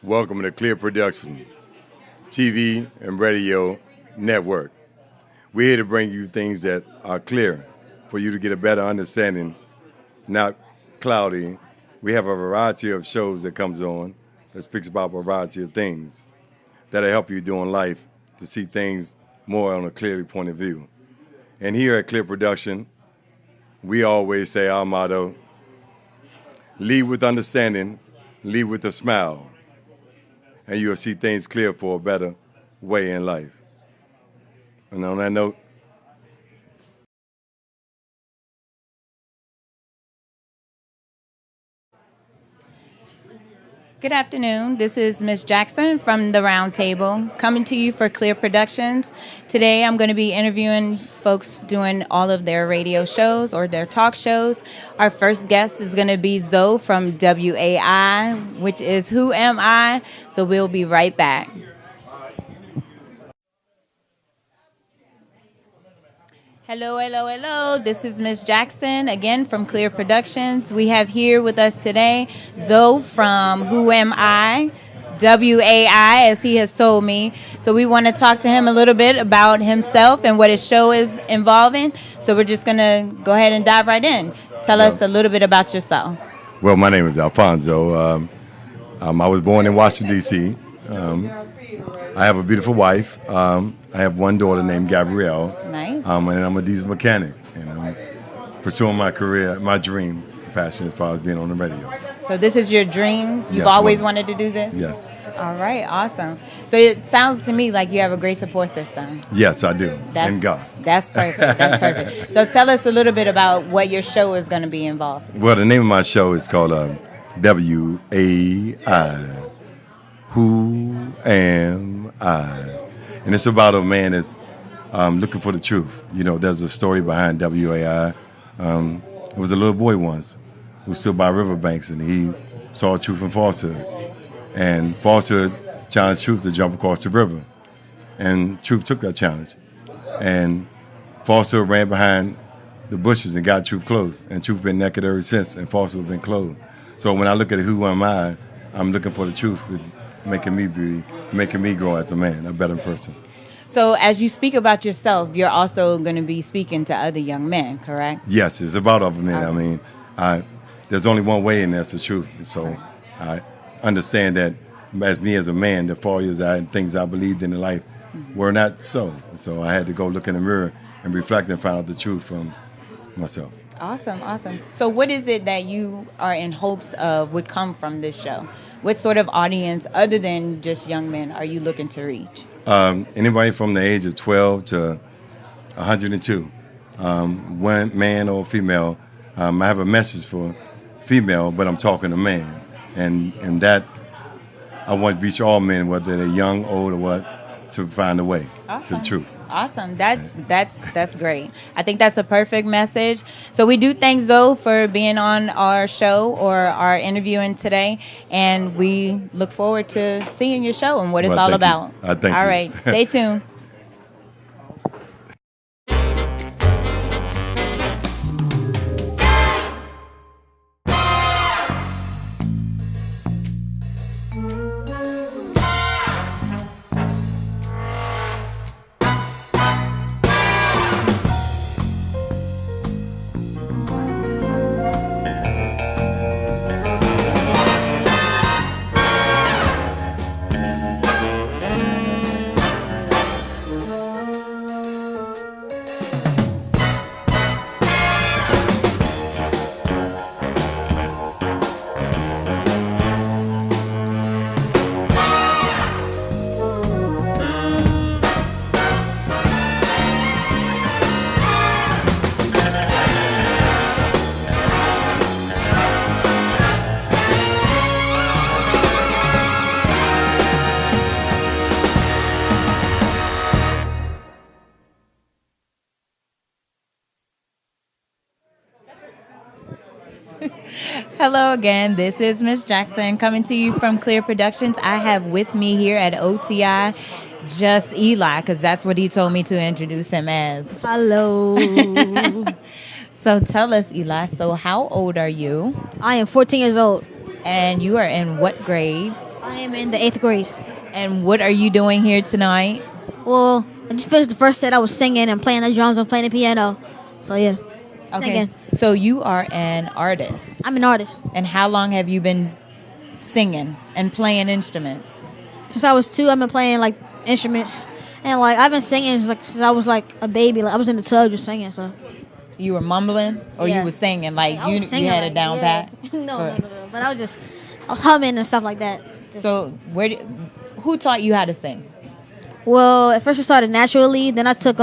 Welcome to Clear Production, TV and radio network. We're here to bring you things that are clear for you to get a better understanding, not cloudy. We have a variety of shows that comes on that speaks about a variety of things that'll help you during life to see things more on a clearly point of view. And here at Clear Production, we always say our motto, lead with understanding, lead with a smile, and you'll see things clear for a better way in life. And on that note, Good afternoon. This is Ms. Jackson from the Round Table, coming to you for Clear Productions. Today I'm going to be interviewing folks doing all of their radio shows or their talk shows. Our first guest is going to be Zoe from WAI, which is Who Am I? So we'll be right back. Hello, hello, hello. This is Ms. Jackson, again from Clear Productions. We have here with us today Zoe from Who Am I? WAI, as he has told me. So we want to talk to him a little bit about himself and what his show is involving. So we're just going to go ahead and dive right in. Tell us a little bit about yourself. well, my name is Alfonso. I was born in Washington, D.C. I have a beautiful wife. I have one daughter named Gabrielle. Nice. And I'm a diesel mechanic. And I'm pursuing my career, my dream, passion as far as being on the radio. So this is your dream? You've Yes, always ma'am. wanted to do this? Yes. All right, awesome. So it sounds to me like you have a great support system. Yes, I do. And God. That's perfect. That's perfect. So tell us a little bit about what your show is going to be involved. Well, the name of my show is called WAI. Who Am I? And it's about a man that's looking for the truth. You know, there's a story behind WAI. It was a little boy once who stood by riverbanks and he saw truth and falsehood. And falsehood challenged truth to jump across the river. And truth took that challenge. And falsehood ran behind the bushes and got truth clothed. And truth been naked ever since, and falsehood been clothed. So when I look at who am I, I'm looking for the truth, with making me beauty, making me grow as a man, a better person. So as you speak about yourself, you're also going to be speaking to other young men, correct? Yes, it's about other men. I mean, there's only one way, and that's the truth. So I understand that as me as a man, the failures and things I believed in life were not so. So I had to go look in the mirror and reflect and find out the truth from myself. Awesome, awesome. So what is it that you are in hopes of would come from this show? What sort of audience, other than just young men, are you looking to reach? Anybody from the age of 12 to 102, one man or female. I have a message for female, but I'm talking to man, and that I want to reach all men, whether they're young, old, or what, to find a way to the truth. Awesome. That's great. I think that's a perfect message. So we do thank Zoe for being on our show or our interviewing today, and we look forward to seeing your show and what it's all about. Thank you. All right. Stay tuned. Hello again. This is Miss Jackson coming to you from Clear Productions. I have with me here at OTI just Eli, because that's what he told me to introduce him as. Hello. So tell us, Eli, so how old are you? I am 14 years old. And you are in what grade? I am in the 8th grade. And what are you doing here tonight? Well, I just finished the first set. I was singing and playing the drums and playing the piano. So yeah, singing. So you are an artist. I'm an artist. And how long have you been singing and playing instruments? Since I was 2, I've been playing like instruments, and like I've been singing like since I was like a baby. Like I was in the tub just singing. So You were mumbling, or Yeah. you were singing like I you was singing, had it like, down yeah. pat? No. But I was humming and stuff like that. Just- So who taught you how to sing? well, at first it started naturally. Then I took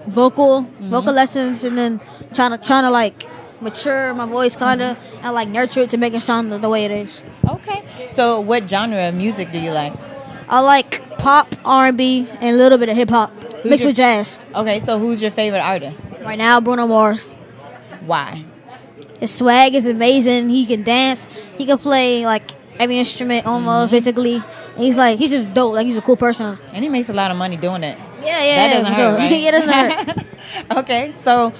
vocal lessons, and then trying to like mature my voice kind of and like nurture it to make it sound the way it is. Okay. So what genre of music do you like? I like pop, R&B, and a little bit of hip hop mixed your- with jazz. Okay, so who's your favorite artist? Right now, Bruno Mars. Why? His swag is amazing. He can dance. He can play like every instrument almost, basically. And he's just dope. Like he's a cool person. And he makes a lot of money doing it. Yeah, That doesn't for hurt, sure. right? Yeah, it doesn't hurt. Okay, so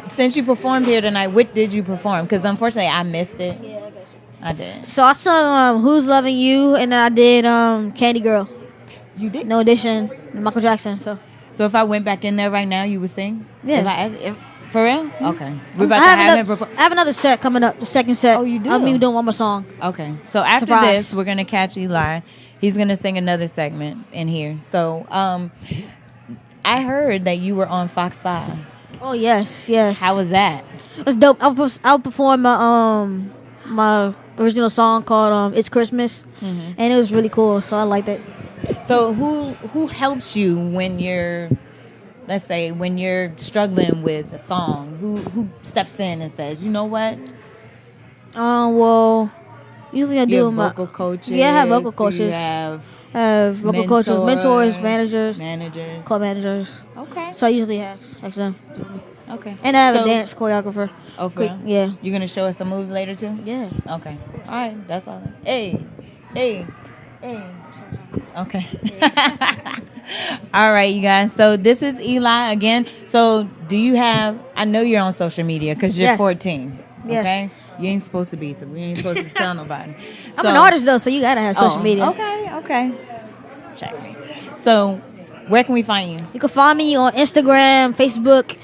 since you performed here tonight, what did you perform? Because unfortunately, I missed it. Yeah, I got you. I did. So I sung "Who's Loving You" and then I did "Candy Girl." You did. No audition, Michael Jackson. So So if I went back in there right now, you would sing? Yeah. If I asked, for real? Okay. We're about I to have, have him another, perform. I have another set coming up. The second set. Oh, you do? I'm even doing one more song. Okay. So after Surprise. this, we're gonna catch Eli. He's gonna sing another segment in here. So I heard that you were on Fox 5. Oh yes. How was that? It was dope. I'll perform my original song called "It's Christmas," and it was really cool. So I liked it. So who helps you when you're, let's say, when you're struggling with a song? Who steps in and says, you know what? Well, usually I You do have my vocal coaches. Yeah, I have vocal You coaches. have Vocal coaches, mentors, managers, managers. co-managers. Okay. So I usually have them. Okay. And I have So- a dance choreographer. Oh, for Quick, real? yeah. You gonna show us some moves later too? Yeah. Okay. All right. That's all. Hey. Okay. All right, you guys. So this is Eli again. So do you have? I know you're on social media because you're Yes. 14. Yes. Okay. You ain't supposed to be. So we ain't supposed to tell nobody. I'm an artist though, so you gotta have social media. Okay. Check me. So where can we find you? You can find me on Instagram, Facebook,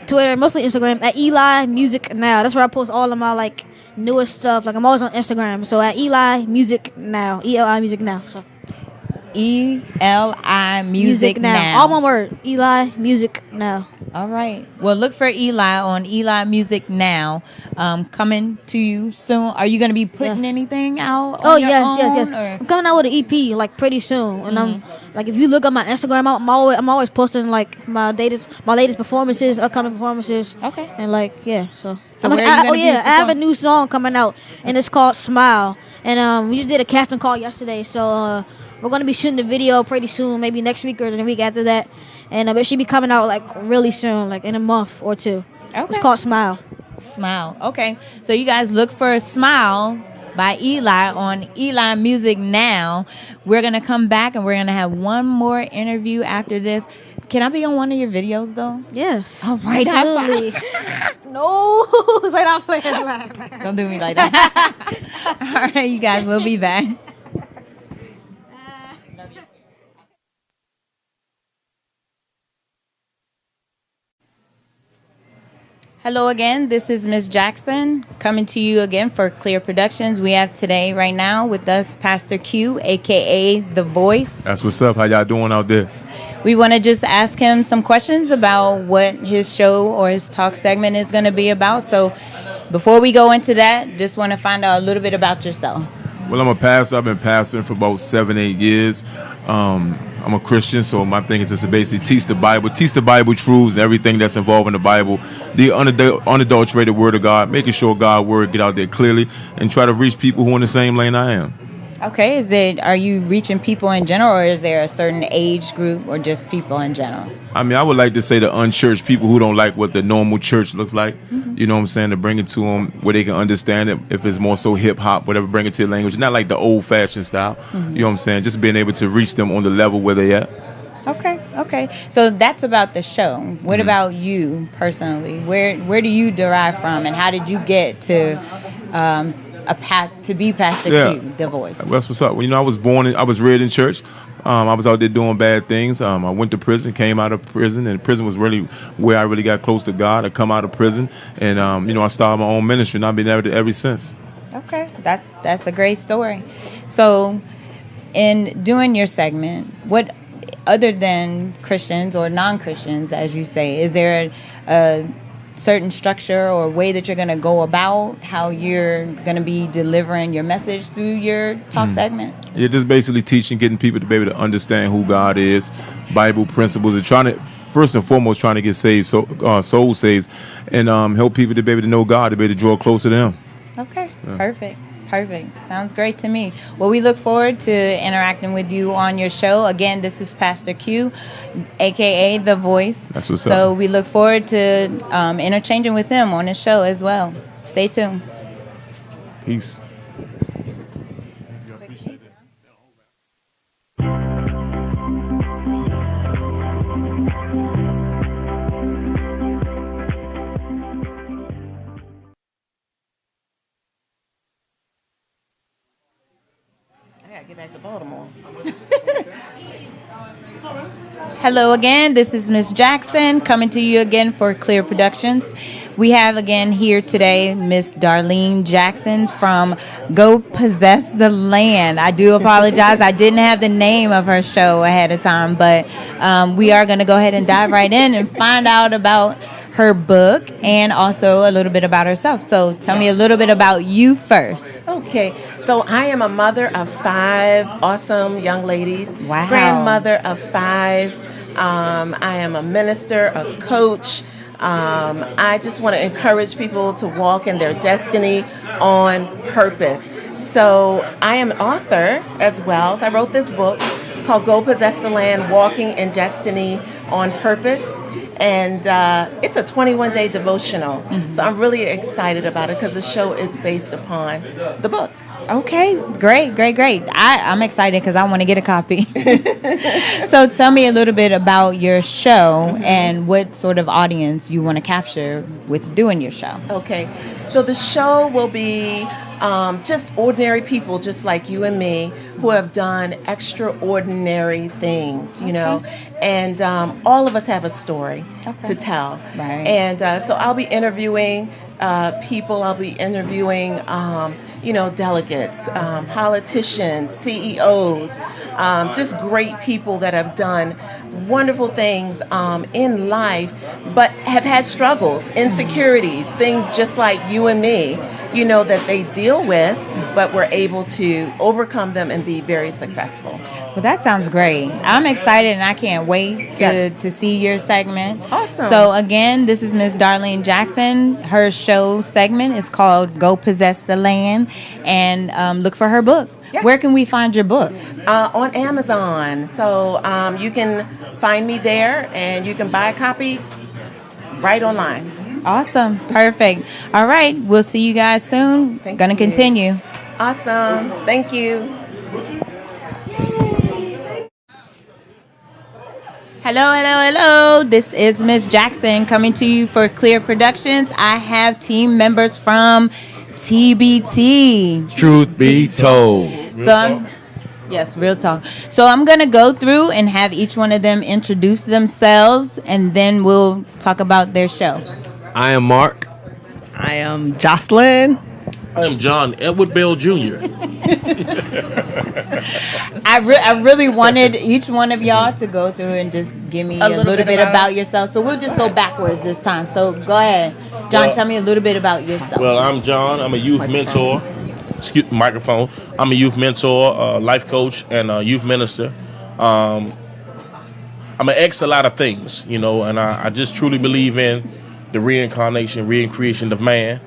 Twitter, mostly Instagram at Eli Music Now. That's where I post all of my like newest stuff. Like I'm always on Instagram. So at Eli Music Now, ELI Music Now. So ELI Music Now. all one word. Eli Music Now. All right. Well, look for Eli on Eli Music Now. Coming to you soon. Are you going to be putting Yes. anything out? Oh on your yes. own, I'm or- coming out with an EP like pretty soon, and I'm like if you look at my Instagram, I'm always posting like my latest performances, upcoming performances. Okay. And like yeah, so. So where are you gonna be I have a performing? new song coming out, and it's called Smile, and we just did a casting call yesterday, so we're gonna be shooting the video pretty soon, maybe next week or the week after that, and it should be coming out like really soon, like in a month or two. Okay. It's called Smile. Smile. Okay. So you guys look for Smile by Eli on Eli Music Now. We're going to come back and we're going to have one more interview after this. Can I be on one of your videos though? Yes. All right, high five. Absolutely. No, say not playing. Don't do me like that. All right, you guys, we'll be back. Hello again. This is Miss Jackson coming to you again for Clear Productions. We have today, right now, with us Pastor Q, aka The Voice. That's what's up. How y'all doing out there? We want to just ask him some questions about what his show or his talk segment is going to be about. So before we go into that, just want to find out a little bit about yourself. Well, I'm a pastor. I've been pastoring for about 7-8 years. I'm a Christian, so my thing is just to basically teach the Bible truths, everything that's involved in the Bible, the unadulterated Word of God, making sure God's Word get out there clearly, and try to reach people who are in the same lane I am. Okay, are you reaching people in general, or is there a certain age group, or just people in general? I mean, I would like to say the unchurched people who don't like what the normal church looks like. You know what I'm saying? To bring it to them where they can understand it. If it's more so hip hop, whatever, bring it to the language. Not like the old fashioned style. You know what I'm saying? Just being able to reach them on the level where they at. Okay. So that's about the show. What about you personally? Where do you derive from, and how did you get to to be Pastor Yeah. Q, the voice. That's what's up. I was I was reared in church. I was out there doing bad things. I went to prison, came out of prison, and prison was really where I really got close to God. I come out of prison, and I started my own ministry, and I've been there ever since. Okay, that's a great story. So, in doing your segment, what other than Christians or non-Christians, as you say, is there a certain structure or way that you're going to go about how you're going to be delivering your message through your talk segment? Yeah, just basically teaching, getting people to be able to understand who God is, Bible principles, and trying to, first and foremost, trying to get saved, soul saved, and help people to be able to know God, to be able to draw closer to Him. Okay, perfect. Sounds great to me. Well, we look forward to interacting with you on your show. Again, this is Pastor Q, a.k.a. The Voice. That's what's So up. we look forward to interchanging with him on his show as well. Stay tuned. Peace. Get back to Baltimore. Hello again. This is Miss Jackson coming to you again for Clear Productions. We have again here today Miss Darlene Jackson from Go Possess the Land. I do apologize. I didn't have the name of her show ahead of time, but we are going to go ahead and dive right in and find out about her book and also a little bit about herself. So tell me a little bit about you first. Okay, so I am a mother of 5 awesome young ladies. Wow. Grandmother of 5. I am a minister, a coach. I just want to encourage people to walk in their destiny on purpose. So I am an author as well. So I wrote this book called Go Possess the Land, Walking in Destiny on Purpose. And it's a 21-day devotional. So I'm really excited about it because the show is based upon the book. Okay, great. I'm excited because I want to get a copy. So tell me a little bit about your show and what sort of audience you want to capture with doing your show. Okay, so the show will be just ordinary people just like you and me who have done extraordinary things, you know, and all of us have a story to tell. Right. And so I'll be interviewing people, I'll be interviewing delegates, politicians, CEOs, just great people that have done wonderful things in life, but have had struggles, insecurities, things just like you and me, you know, that they deal with, but were able to overcome them and be very successful. Well, that sounds great. I'm excited and I can't wait to see your segment. Awesome. So again, this is Miss Darlene Jackson. Her show segment is called Go Possess the Land, and look for her book. Yes. Where can we find your book? On Amazon. So you can find me there and you can buy a copy right online. Awesome. Perfect. All right. We'll see you guys soon. Thank Gonna you. continue. Awesome. Thank you. Hello. This is Miss Jackson coming to you for Clear Productions. I have team members from TBT. Truth be told. Yes, real talk. So I'm going to go through and have each one of them introduce themselves, and then we'll talk about their show. I am Mark. I am Jocelyn. I am John Edward Bell Jr. I really wanted each one of y'all to go through and just give me a little bit about yourself. So we'll just go backwards this time. So go ahead. John, tell me a little bit about yourself. Well, I'm John. I'm a youth mentor. Microphone. I'm a youth mentor, life coach, and a youth minister. I'm an ex a lot of things, you know, and I just truly believe in the reincarnation, recreation of man.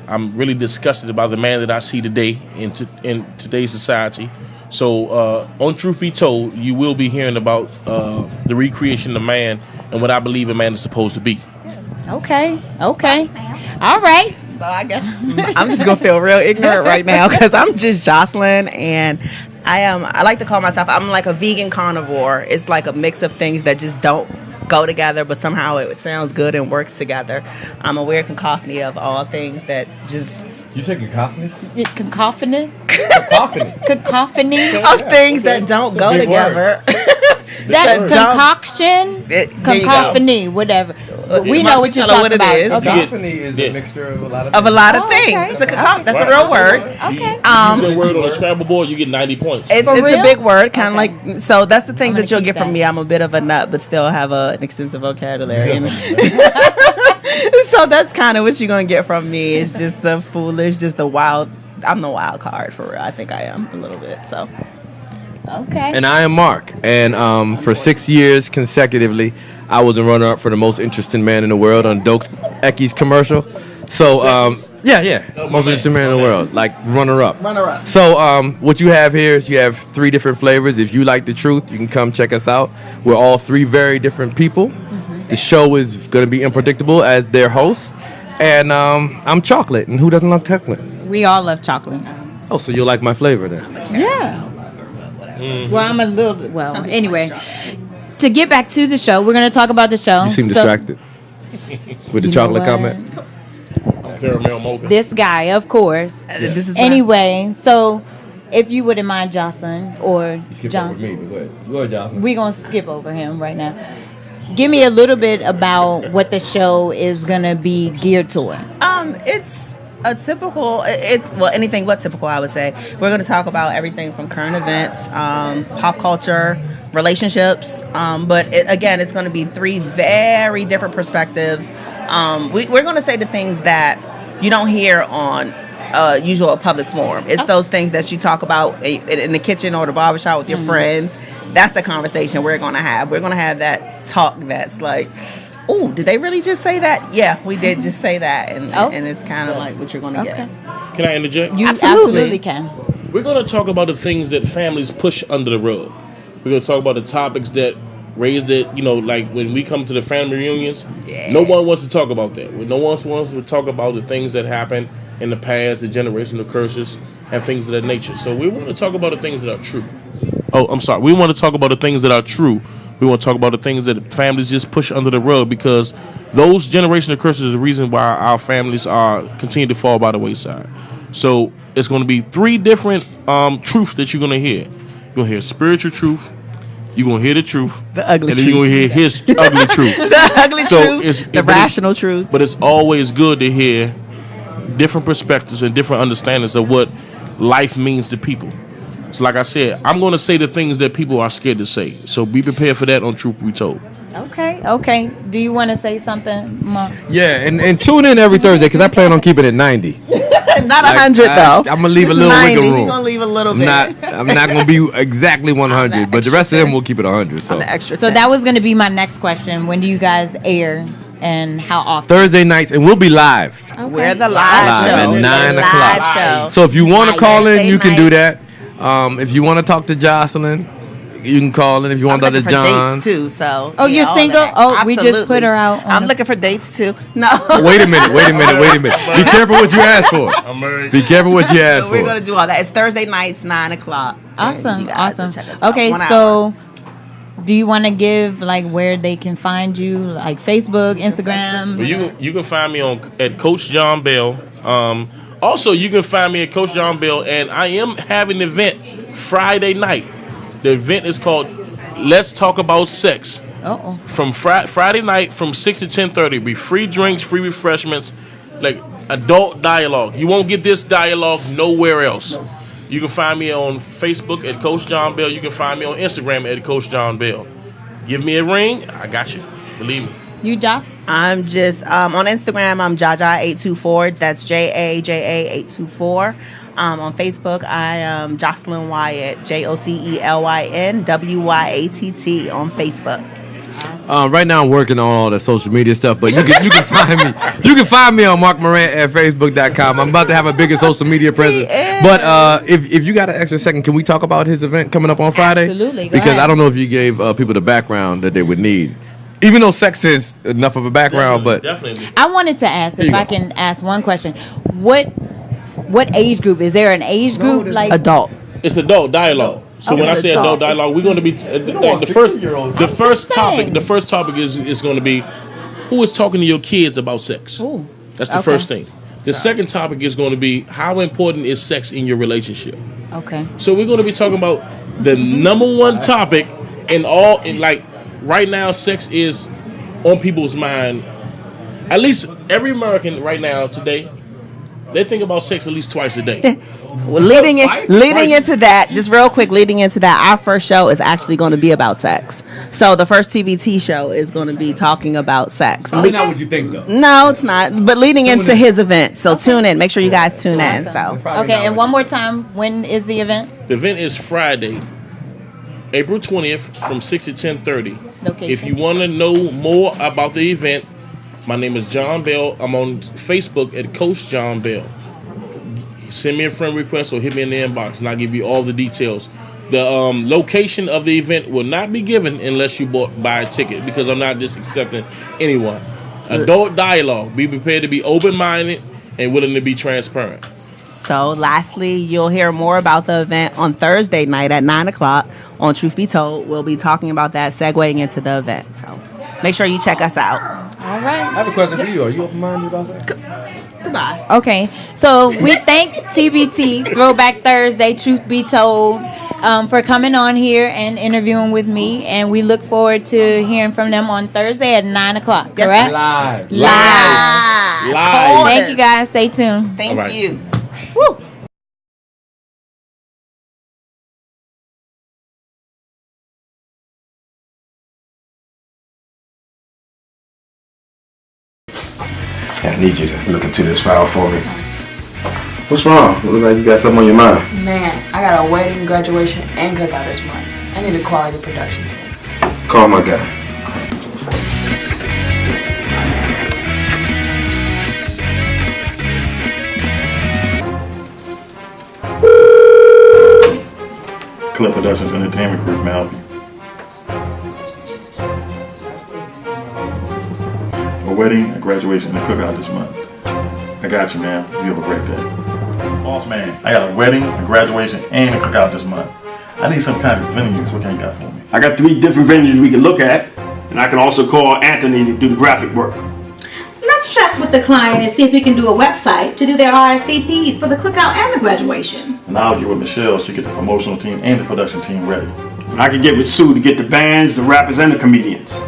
I'm really disgusted about the man that I see today in today's society. So, on Truth Be Told, you will be hearing about the recreation of man and what I believe a man is supposed to be. Okay. All right. So I guess I'm just gonna feel real ignorant right now because I'm just Jocelyn, and I like to call myself, I'm like a vegan carnivore. It's like a mix of things that just don't go together, but somehow it sounds good and works together. I'm a weird cacophony of all things that just You say cacophony? Cacophony? Cacophony. Cacophony? Of things that don't go big together. That Don't- concoction? There you go. Cacophony, whatever. We know what you're tell her talking what it about. is. Okay. Cacophony is Yeah. a mixture of a lot of Of a lot of Oh, things. okay. It's a that's a real word. Okay. Use that word on a Scrabble board, you get 90 points. It's For a real? big word, kind of Okay. like. So that's the things I'm that you'll gonna get keep from that. me. I'm a bit of a nut, but still have an extensive vocabulary. So that's kind of what you're gonna get from me. It's just the foolish, just the wild. I'm the wild card for real. I think I am a little bit. So Okay. And I am Mark. And for 6 years consecutively, I was a runner-up for the most interesting man in the world on Doak Ecky's commercial. So, yeah. Most interesting man in the world. Like, runner-up. Runner-up. So, what you have here is you have 3 different flavors. If you like the truth, you can come check us out. We're all 3 very different people. The show is going to be unpredictable as their host. And I'm chocolate. And who doesn't love chocolate? We all love chocolate. Oh, so you'll like my flavor then. Yeah. Well, I'm a little. Well, anyway, to get back to the show, we're going to talk about the show. You seem So, distracted with the you know chocolate what? comment. Caramel mocha. This guy, of course. this is Anyway, so if you wouldn't mind, Jocelyn or John, me, but go ahead. Go ahead, Jocelyn. we're going to skip over him right now. Give me a little bit about what the show is going to be geared toward. It's a typical. It's well, anything but typical. I would say we're going to talk about everything from current events, pop culture, relationships. But again, it's going to be 3 very different perspectives. We're going to say the things that you don't hear on usual public forum. It's those things that you talk about in the kitchen or the barbershop with your friends. That's the conversation we're going to have. We're going to have that talk that's like, oh, did they really just say that? Yeah, we did just say that. And it's kind of like what you're going to Okay. get. Can I interject? You Absolutely. absolutely can. We're going to talk about the things that families push under the rug. We're going to talk about the topics that raise that, like when we come to the family reunions, no one wants to talk about that. No one wants to talk about the things that happened in the past, the generational curses, and things of that nature. So we want to talk about the things that are true. Oh, I'm sorry. We want to talk about the things that are true. We want to talk about the things that families just push under the rug because those generational curses are the reason why our families are continue to fall by the wayside. So it's going to be 3 different truths that you're going to hear. You're going to hear spiritual truth. You're going to hear the truth. The ugly and then truth. you're going to hear his ugly truth. The ugly So truth, the rational truth. But it's always good to hear different perspectives and different understandings of what life means to people. So like I said, I'm going to say the things that people are scared to say. So be prepared for that on Truth Be Told. Okay. Do you want to say something, Mark? Yeah, and tune in every Thursday because I plan on keeping it 90. Not 100 though. I'm gonna leave a It's little 90. wiggle We're room. gonna leave a little I'm bit. not gonna be exactly 100, but the rest of them we'll keep it 100. So On the extra. So cent. that was going to be my next question. When do you guys air and how often? Thursday nights, and we'll be live. We're the live Live show. at 9 Live o'clock. show. So if you want to call in, Thursday you can night. do that. If you want to talk to Jocelyn, you can call in. If you I'm want to looking talk for to John. dates too. So Oh, you're all single? that. Oh, we just Absolutely. put her out on I'm a- looking for dates too. No. Wait a minute. Be careful what you ask for. I'm married. Be careful what you ask So we're gonna for. do all that. It's Thursday nights, 9 o'clock. Awesome. You guys will Awesome. check us out. Okay, 1 hour. so do you want to give like where they can find you, like Facebook, Instagram? Well, you can find me at Coach John Bell. Also, you can find me at Coach John Bell, and I am having an event Friday night. The event is called Let's Talk About Sex. Uh-oh. From Friday night from 6 to 10:30. Be free drinks, free refreshments, like adult dialogue. You won't get this dialogue nowhere else. You can find me on Facebook at Coach John Bell. You can find me on Instagram at Coach John Bell. Give me a ring. I got you. Believe me. You just I'm just on Instagram. I'm Jaja824. That's JAJA824. On Facebook, I am Jocelyn Wyatt. JOCELYN WYATT on Facebook. Right now I'm working on all the social media stuff, but you can find me. You can find me on Mark Morant at Facebook.com. I'm about to have a bigger social media presence. But if you got an extra second, can we talk about his event coming up on Friday? Absolutely. Go Because ahead. I don't know if you gave people the background that they would need. Even though sex is enough of a background, but Definitely. I wanted to ask you if I go. can ask one question. What age group? Is there an age group like Adult. It's adult dialogue. So when I say adult dialogue, we're going to be the first topic is going to be who is talking to your kids about sex. Ooh. That's the Okay. first thing. The second topic is going to be how important is sex in your relationship. Okay. So we're going to be talking about the number one topic like right now, sex is on people's mind. At least every American right now today, they think about sex at least twice a day. Well, leading into that, just real quick, our first show is actually going to be about sex. So the first TBT show is going to be talking about sex. That's not what you think, though. No, it's not. But leading into his event, so tune in. Make sure you guys tune in. So Okay, and one more time, when is the event? The event is Friday, April 20th from 6 to 10:30. Location. If you want to know more about the event, my name is John Bell. I'm on Facebook at Coach John Bell. Send me a friend request or hit me in the inbox, and I'll give you all the details. The location of the event will not be given unless you buy a ticket, because I'm not just accepting anyone. Adult dialogue. Be prepared to be open-minded and willing to be transparent. So lastly, you'll hear more about the event on Thursday night at 9 o'clock on Truth Be Told. We'll be talking about that, segueing into the event. So make sure you check us out. All right. I have a question for you. Are you open-minded about that? Goodbye. Okay, so we thank TBT, Throwback Thursday, Truth Be Told, for coming on here and interviewing with me, and we look forward to hearing from them on Thursday at 9 o'clock, correct? Live. Live. Thank you, guys. Stay tuned. Thank you. Woo. I need you to look into this file for me. What's wrong? Looks like you got something on your mind. Man, I got a wedding, graduation, and cookout this month. I need a quality production team. Call my guy. Clip Productions Entertainment Group, may I help you? A wedding, a graduation, and a cookout this month. I got you, man. You have a great day. Boss man, I got a wedding, a graduation, and a cookout this month. I need some kind of venues. What can you got for me? I got 3 different venues we can look at, and I can also call Anthony to do the graphic work. Let's check with the client and see if we can do a website to do their RSVPs for the cookout and the graduation. And I'll get with Michelle. She'll get the promotional team and the production team ready. And I can get with Sue to get the bands, the rappers, and the comedians.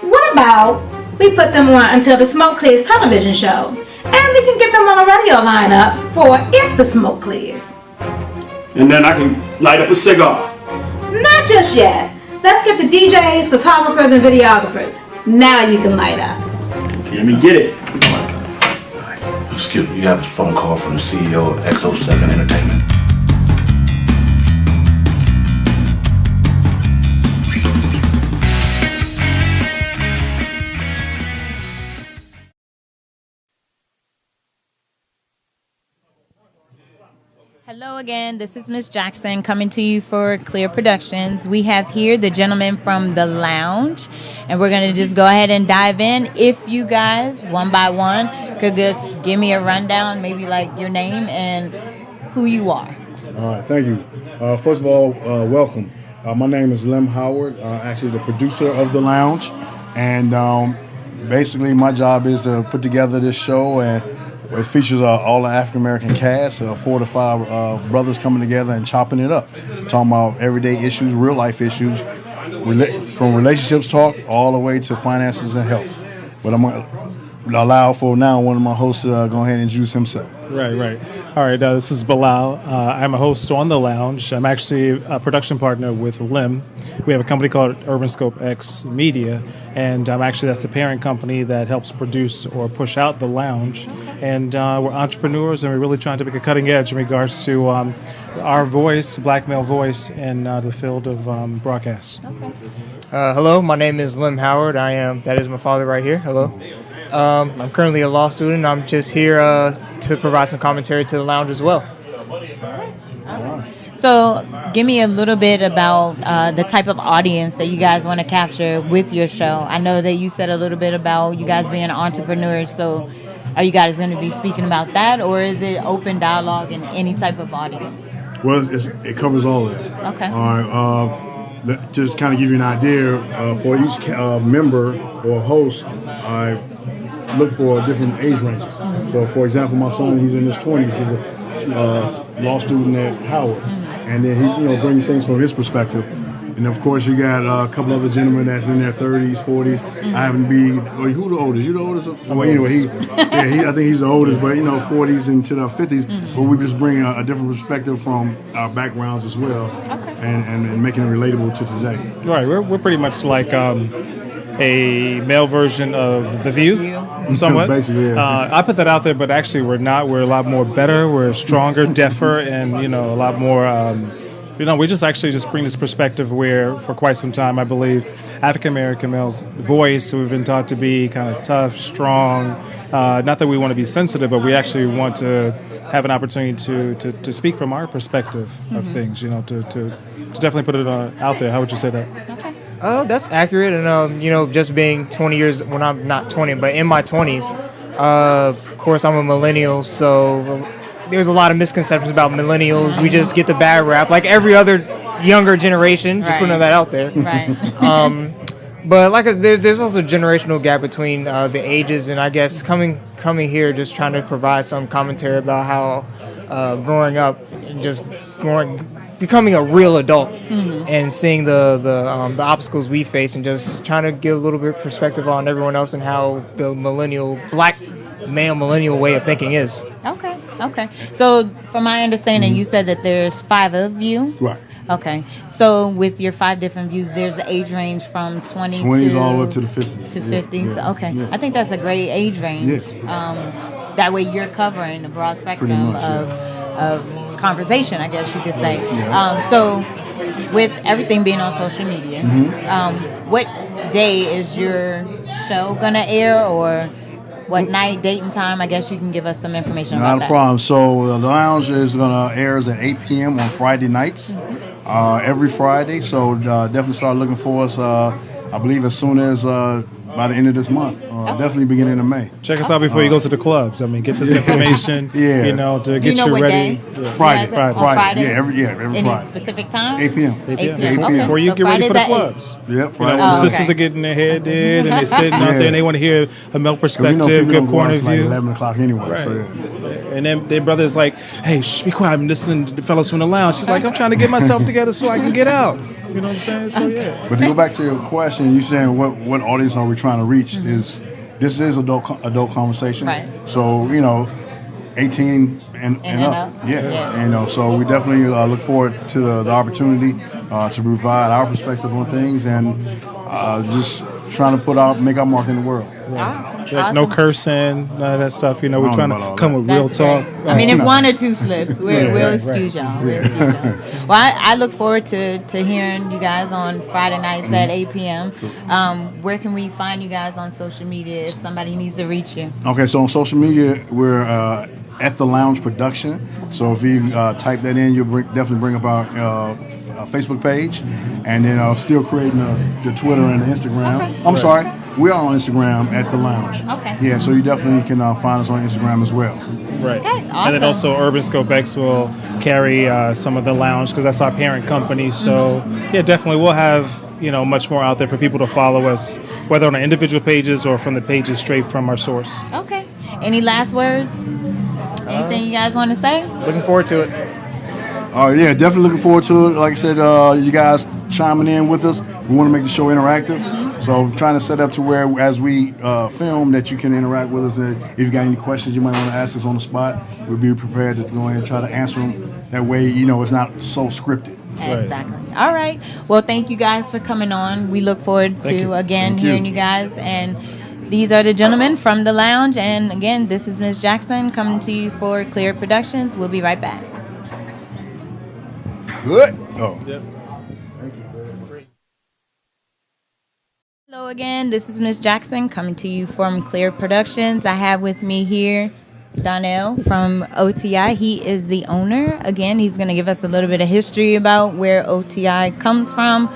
What about we put them on Until the Smoke Clears television show, and we can get them on a radio lineup for If the Smoke Clears. And then I can light up a cigar. Not just yet. Let's get the DJs, photographers, and videographers. Now you can light up. Let me get it. Excuse me, you have a phone call from the CEO of XO7 Entertainment. Hello again, this is Miss Jackson coming to you for Clear Productions. We have here the gentleman from The Lounge, and we're going to just go ahead and dive in. If you guys, one by one, could just give me a rundown, maybe like your name and who you are. All right, thank you. First of all, welcome. My name is Lim Howard, actually the producer of The Lounge, and basically my job is to put together this show, and it features all the African-American cast, 4 to 5 brothers coming together and chopping it up, talking about everyday issues, real-life issues, from relationships talk all the way to finances and health. But I'm going to allow for now one of my hosts to go ahead and introduce himself. Right. All right, this is Bilal. I'm a host on The Lounge. I'm actually a production partner with Lim. We have a company called Urban Scope X Media, and that's the parent company that helps produce or push out The Lounge. And we're entrepreneurs, and we're really trying to make a cutting edge in regards to our voice, black male voice, in the field of broadcast. Okay. Hello, my name is Lim Howard. That is my father right here. Hello. I'm currently a law student. I'm just here to provide some commentary to The Lounge as well. So give me a little bit about the type of audience that you guys want to capture with your show. I know that you said a little bit about you guys being entrepreneurs, so are you guys going to be speaking about that, or is it open dialogue in any type of audience? Well, it covers all of that. Okay. All right. Just kind of give you an idea, for each member or host, look for different age ranges. So, for example, my son, he's in his 20s. He's a law student at Howard, and then he, bring things from his perspective. And of course, you got a couple other gentlemen that's in their 30s, 40s. I happen to be. Who the oldest? You the oldest? Well, anyway, I think he's the oldest, but 40s into the 50s. But we just bring a different perspective from our backgrounds as well, and making it relatable to today. Right, we're pretty much like a male version of The View, somewhat. Basically, yeah. I put that out there, but actually we're not. We're a lot more better. We're stronger, deafer, and a lot more. We just bring this perspective where, for quite some time, I believe African American males' voice. We've been taught to be kind of tough, strong. Not that we want to be sensitive, but we actually want to have an opportunity to speak from our perspective of things. To definitely put it out there. How would you say that? Okay. That's accurate, and just being 20 years. Well, I'm not 20, but in my 20s. Of course, I'm a millennial, so there's a lot of misconceptions about millennials. We just get the bad rap, like every other younger generation. Just putting that out there. Right. But there's also a generational gap between the ages, and I guess coming here, just trying to provide some commentary about how growing up and just becoming a real adult and seeing the obstacles we face, and just trying to give a little bit of perspective on everyone else and how the black male millennial way of thinking is. Okay. So, from my understanding, you said that there's 5 of you. Right. Okay. So, with your 5 different views, there's an age range from 20s all the way up to the 50s. To 50s. Yeah. Okay. Yeah. I think that's a great age range. Yes. That way, you're covering a broad spectrum of conversation, I guess you could say. Yeah. So, with everything being on social media, what day is your show gonna air, or what night, date, and time? I guess you can give us some information about that. Not a problem. So the lounge is going to airs at 8 p.m. on Friday nights, every Friday. So definitely start looking for us. I believe as soon as by the end of this month, definitely beginning of May. Check us out before you go to the clubs. I mean, get this information. To get you ready. Friday. Friday. Yeah, every Any Friday. specific time? 8 p.m. 8 p.m. Okay. Before you So get ready for the Friday's at clubs. Yep. When the sisters are getting their hair did, and they're sitting out there, and they want to hear a male perspective, good point of view. Like 11 o'clock anyway. Right. So yeah. And then their brother's like, "Hey, be quiet. I'm listening to the fellas from the lounge." She's like, "I'm trying to get myself together so I can get out." You know what I'm saying? So yeah. But to go back to your question, you saying what audience are we trying to reach? This is adult conversation. Right. So 18 and up. Yeah. So we definitely look forward to the opportunity to provide our perspective on things and just trying to make our mark in the world. Like no cursing, none of that stuff. We're trying to come with real talk. I mean, if 1 or 2 slips, we'll excuse y'all. Well, I look forward to hearing you guys on Friday nights at 8 p.m. Where can we find you guys on social media if somebody needs to reach you? Okay, so on social media, we're at the Lounge Production. So if you type that in, you'll definitely bring up our Facebook page, and then still creating the Twitter and the Instagram. Okay. I'm sorry, we are on Instagram at the Lounge. Okay. Yeah, so you definitely can find us on Instagram as well. Right. Okay, awesome. And then also Urban Scope X will carry some of the lounge because that's our parent company. So yeah, definitely we'll have much more out there for people to follow us, whether on our individual pages or from the pages straight from our source. Okay. Any last words? Anything you guys want to say? Looking forward to it. Yeah, definitely looking forward to it. Like I said, you guys chiming in with us. We want to make the show interactive. So trying to set up to where as we film that you can interact with us. If you got any questions you might want to ask us on the spot, we'll be prepared to go ahead and try to answer them. That way, it's not so scripted. Exactly. All right. Well, thank you guys for coming on. We look forward to hearing you guys. And these are the gentlemen from the lounge. And again, this is Ms. Jackson coming to you for Clear Productions. We'll be right back. Good. Oh. Yep. Hello again. This is Ms. Jackson coming to you from Clear Productions. I have with me here Donnell from OTI. He is the owner. Again, he's going to give us a little bit of history about where OTI comes from,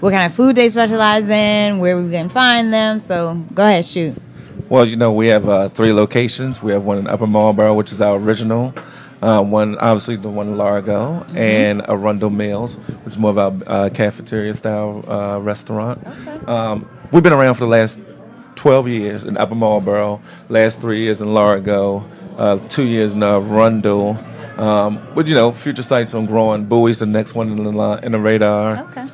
what kind of food they specialize in, where we can find them. So go ahead, shoot. Well, we have 3 locations. We have one in Upper Marlboro, which is our original. One, obviously, the one in Largo, and Arundel Mills, which is more of our cafeteria-style restaurant. Okay. We've been around for the last 12 years in Upper Marlboro, last 3 years in Largo, 2 years in Arundel. But future sites on growing. Bowie's the next one in the radar. Okay.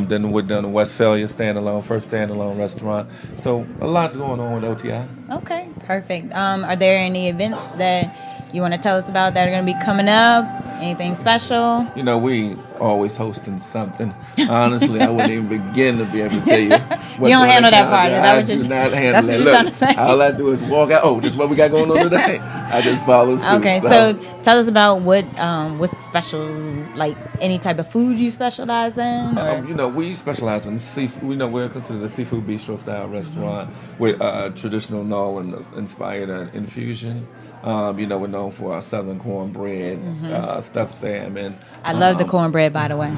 Then we're done Westphalia first standalone restaurant. So a lot's going on with OTI. Okay, perfect. Are there any events that you want to tell us about that are going to be coming up? Anything special? We always hosting something. Honestly, I wouldn't even begin to be able to tell you. You don't handle that part. Is that what you're do not handle that's that. what you're trying to say? All I do is walk out. Oh, this is what we got going on today. I just follow suit. Okay, so tell us about what's special, like any type of food you specialize in? Or? We specialize in seafood. We're considered a seafood bistro style restaurant with traditional New Orleans inspired infusion. We're known for our southern cornbread, stuffed salmon. I love the cornbread, by the way.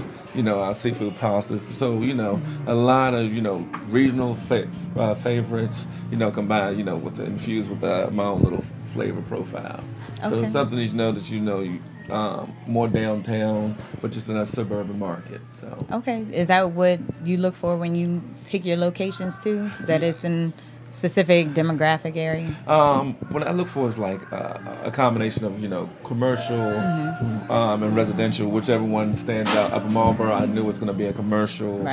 Our seafood pastas. So, a lot of, regional favorites, combined, with the infused with my own little flavor profile. So Okay. it's something that more downtown, but just in a suburban market. So Okay, is that what you look for when you pick your locations too? That it's in specific demographic area? What I look for is like a combination of commercial and residential, whichever one stands out. Upper Marlboro, I knew it's going to be a commercial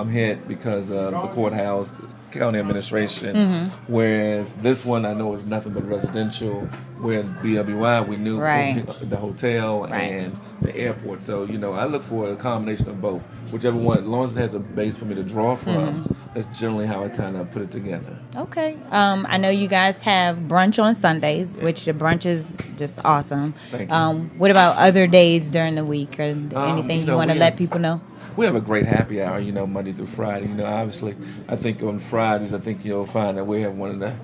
hit because of the courthouse, county administration. Whereas this one, I know is nothing but residential. Where BWI, we knew the hotel and the airport. So I look for a combination of both. Whichever one, as long as it has a base for me to draw from, that's generally how I kind of put it together. Okay. I know you guys have brunch on Sundays, which the brunch is just awesome. Thank you. What about other days during the week, or anything you want to let people know? We have a great happy hour, Monday through Friday. Obviously, I think on Fridays, you'll find that we have one of the,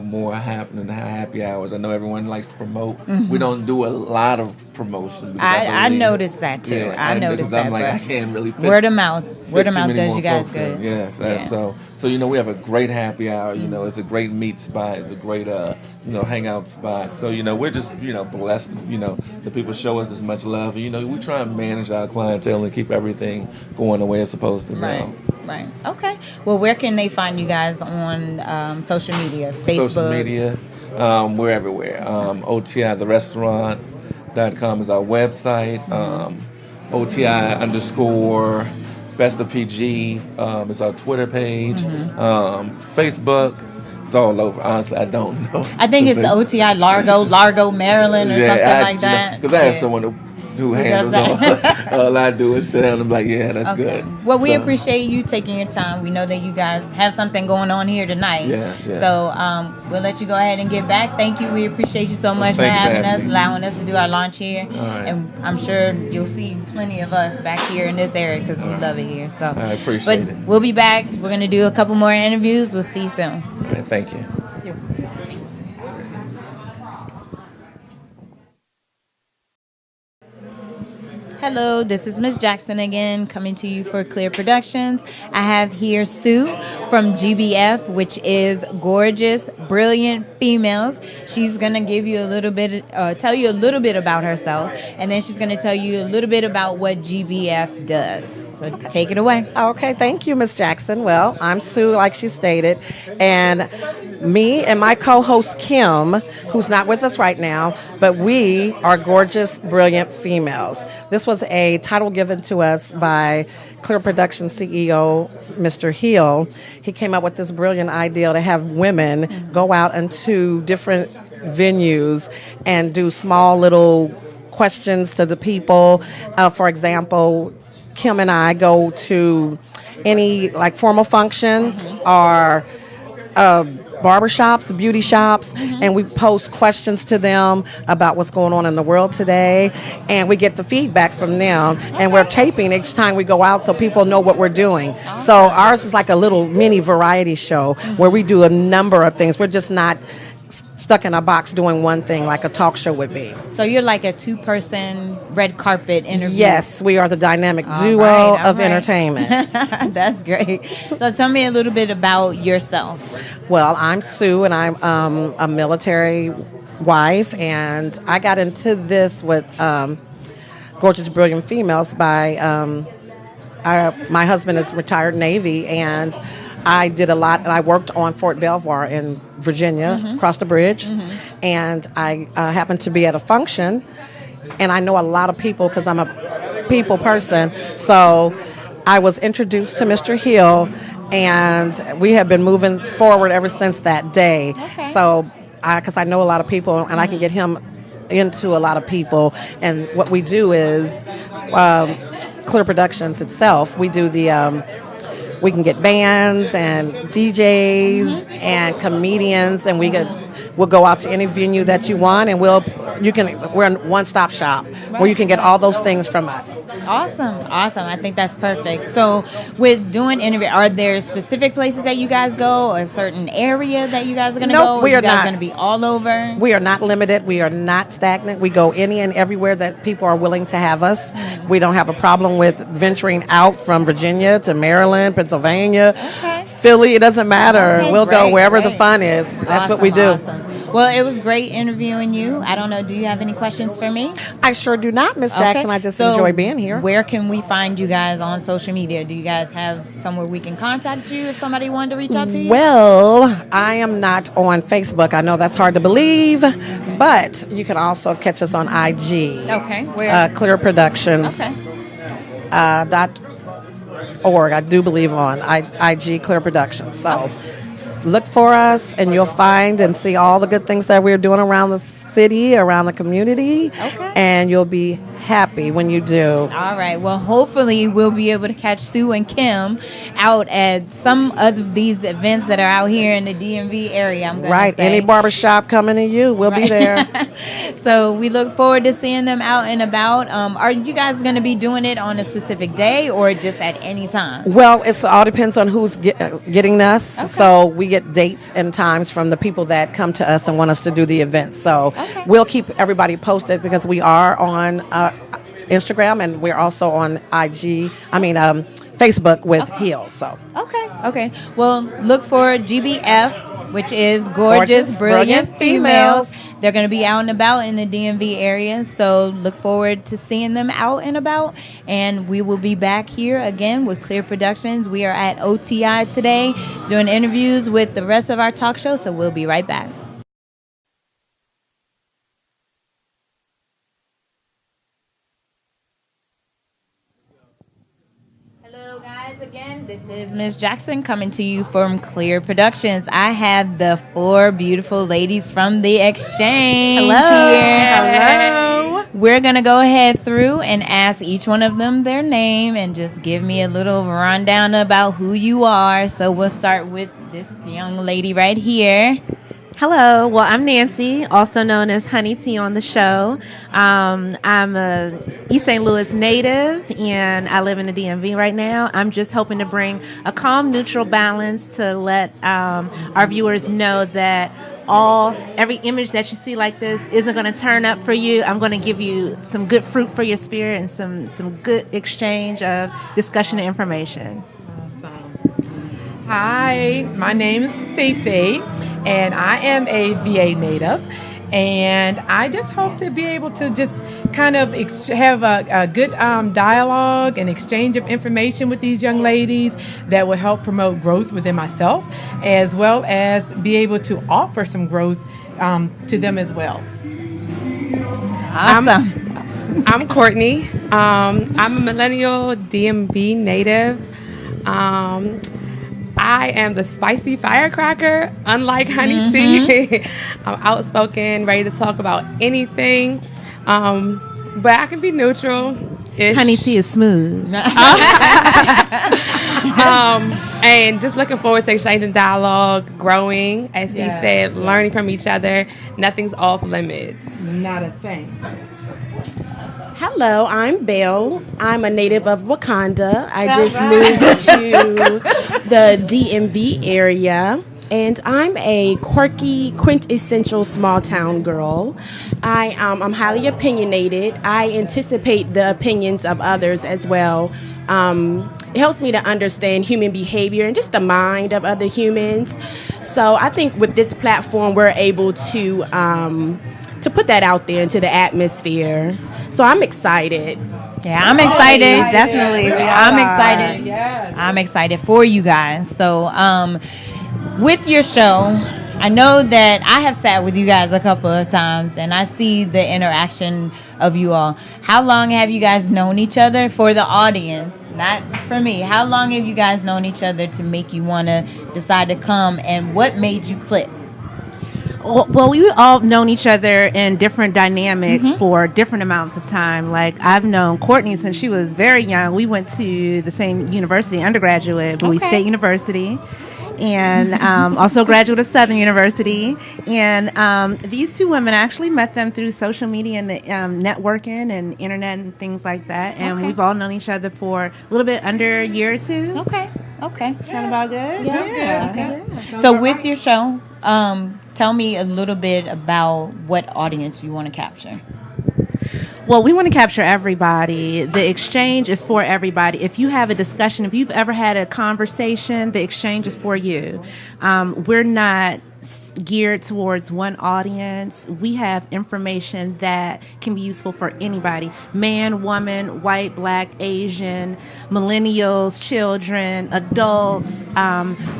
more happening happy hours. I know everyone likes to promote. We don't do a lot of promotion. I noticed that too. Yeah, I noticed that. I'm like, I can't really fit. Word of mouth does you guys in. good. Yes. Yeah. So we have a great happy hour. It's a great meet spot. It's a great hangout spot. So we're just blessed. The people show us as much love. We try and manage our clientele and keep everything going the way it's supposed to go. Right. Okay. Well, where can they find you guys on social media? Facebook? Social media. We're everywhere. OTI, the restaurant.com is our website. OTI _ Best of PG is our Twitter page. Facebook. It's all over. Honestly, I don't know. I think it's OTI Largo, Maryland, or something like that. Because I have someone who handles all I do is sit down and be like, yeah, that's good. Well, we appreciate you taking your time. We know that you guys have something going on here tonight. Yes. So we'll let you go ahead and get back. Thank you. We appreciate you so much for having us, allowing us to do our launch here. All right. And I'm sure you'll see plenty of us back here in this area because we love it here. So I appreciate it. We'll be back. We're going to do a couple more interviews. We'll see you soon. All right, thank you. Hello, this is Miss Jackson again, coming to you for Clear Productions. I have here Sue from GBF, which is Gorgeous, Brilliant Females. She's gonna give you a little bit, tell you a little bit about herself, and then she's gonna tell you a little bit about what GBF does. So take it away. Okay, thank you, Miss Jackson. Well, I'm Sue, like she stated, and me and my co-host Kim, who's not with us right now, but we are Gorgeous, Brilliant Females. This was a title given to us by Clear Productions CEO, Mr. Hill. He came up with this brilliant idea to have women go out into different venues and do small little questions to the people. For example, Kim and I go to any like formal functions or barbershops, beauty shops, and we post questions to them about what's going on in the world today, and we get the feedback from them, and we're taping each time we go out so people know what we're doing. So ours is like a little mini variety show where we do a number of things. We're just not stuck in a box doing one thing like a talk show would be. So you're like a two-person red carpet interview. Yes, we are the dynamic duo of entertainment. That's great. So tell me a little bit about yourself. Well, I'm Sue, and I'm a military wife, and I got into this with Gorgeous Brilliant Females by my husband is retired Navy, and I did a lot, and I worked on Fort Belvoir in Virginia, across the bridge, and I happened to be at a function, and I know a lot of people because I'm a people person, so I was introduced to Mr. Hill, and we have been moving forward ever since that day. Okay. So, because I know a lot of people, and I can get him into a lot of people, and what we do is Clear Productions itself. We do the we can get bands and DJs and comedians, and we'll go out to any venue that you want, and we're a one-stop shop where you can get all those things from us. Awesome. I think that's perfect. So with doing interview, are there specific places that you guys go, or a certain area that you guys are going to go? We are not. going to be all over? We are not limited. We are not stagnant. We go any and everywhere that people are willing to have us. We don't have a problem with venturing out from Virginia to Maryland, Pennsylvania, Philly. It doesn't matter. Okay, we'll go wherever the great. fun is. That's what we do. Awesome. Well, it was great interviewing you. I don't know, do you have any questions for me? I sure do not, Miss Jackson. I just enjoy being here. Where can we find you guys on social media? Do you guys have somewhere we can contact you if somebody wanted to reach out to you? Well, I am not on Facebook. I know that's hard to believe, but you can also catch us on IG. Okay, where? Clear Productions. Okay. .org. I do believe on IG Clear Productions. So look for us, and you'll find and see all the good things that we're doing around the city, around the community, and you'll be happy when you do. All right. Well, hopefully we'll be able to catch Sue and Kim out at some of these events that are out here in the DMV area. I'm gonna say. Any barbershop coming to you, we'll be there. So we look forward to seeing them out and about. Are you guys going to be doing it on a specific day or just at any time? Well, it all depends on who's getting us. So we get dates and times from the people that come to us and want us to do the event. So we'll keep everybody posted because we are on Instagram, and we're also on Facebook with Hill. So Okay. Well, look for GBF, which is Gorgeous Brilliant Females. They're going to be out and about in the DMV area, so look forward to seeing them out and about. And we will be back here again with Clear Productions. We are at OTI today doing interviews with the rest of our talk show, so we'll be right back. Again, this is Ms. Jackson coming to you from Clear Productions. I have the 4 beautiful ladies from the Exchange here. Hello. We're going to go ahead through and ask each one of them their name and just give me a little rundown about who you are. So we'll start with this young lady right here. Hello. Well, I'm Nancy, also known as Honey Tea on the show. I'm a East St. Louis native, and I live in the DMV right now. I'm just hoping to bring a calm, neutral balance to let our viewers know that every image that you see like this isn't going to turn up for you. I'm going to give you some good fruit for your spirit and some good exchange of discussion and information. Awesome. Hi, my name is Feifei, and I am a VA native, and I just hope to be able to just kind of have a good dialogue and exchange of information with these young ladies that will help promote growth within myself, as well as be able to offer some growth to them as well. Awesome. I'm Courtney. I'm a millennial DMV native. I am the spicy firecracker, unlike Honey Tea. I'm outspoken, ready to talk about anything, but I can be neutral. Honey Tea is smooth. And just looking forward to exchanging dialogue, growing, as we said, learning from each other. Nothing's off limits. Not a thing. Hello, I'm Belle. I'm a native of Wakanda. I just moved to the DMV area, and I'm a quirky, quintessential small town girl. I'm highly opinionated. I anticipate the opinions of others as well. It helps me to understand human behavior and just the mind of other humans. So I think with this platform, we're able to put that out there into the atmosphere. So I'm excited. Yeah, I'm excited. Definitely. I'm excited. I'm excited for you guys. So, with your show, I know that I have sat with you guys a couple of times, and I see the interaction of you all. How long have you guys known each other? For the audience, not for me. How long have you guys known each other to make you want to decide to come, and what made you click? Well, we all known each other in different dynamics for different amounts of time. Like, I've known Courtney since she was very young. We went to the same university, undergraduate, Bowie State University, and also a graduate of Southern University. And these two women, I actually met them through social media and the, networking and internet and things like that. And we've all known each other for a little bit under a year or two. Okay. Sound about good? Yeah. Okay. So with your show, tell me a little bit about what audience you want to capture. Well, we want to capture everybody. The exchange is for everybody. If you have a discussion, if you've ever had a conversation, the exchange is for you. We're not geared towards one audience. We have information that can be useful for anybody. Man, woman, white, black, Asian, millennials, children, adults.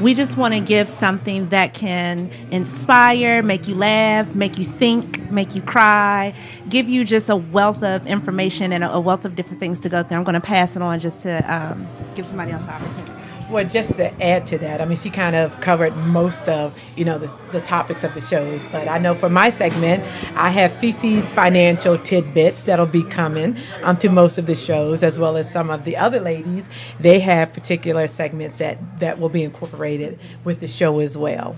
We just want to give something that can inspire, make you laugh, make you think, make you cry, give you just a wealth of information and a wealth of different things to go through. I'm going to pass it on just to give somebody else the opportunity. Well, just to add to that, I mean, she kind of covered most of, the topics of the shows. But I know for my segment, I have Fifi's financial tidbits that'll be coming to most of the shows, as well as some of the other ladies. They have particular segments that will be incorporated with the show as well.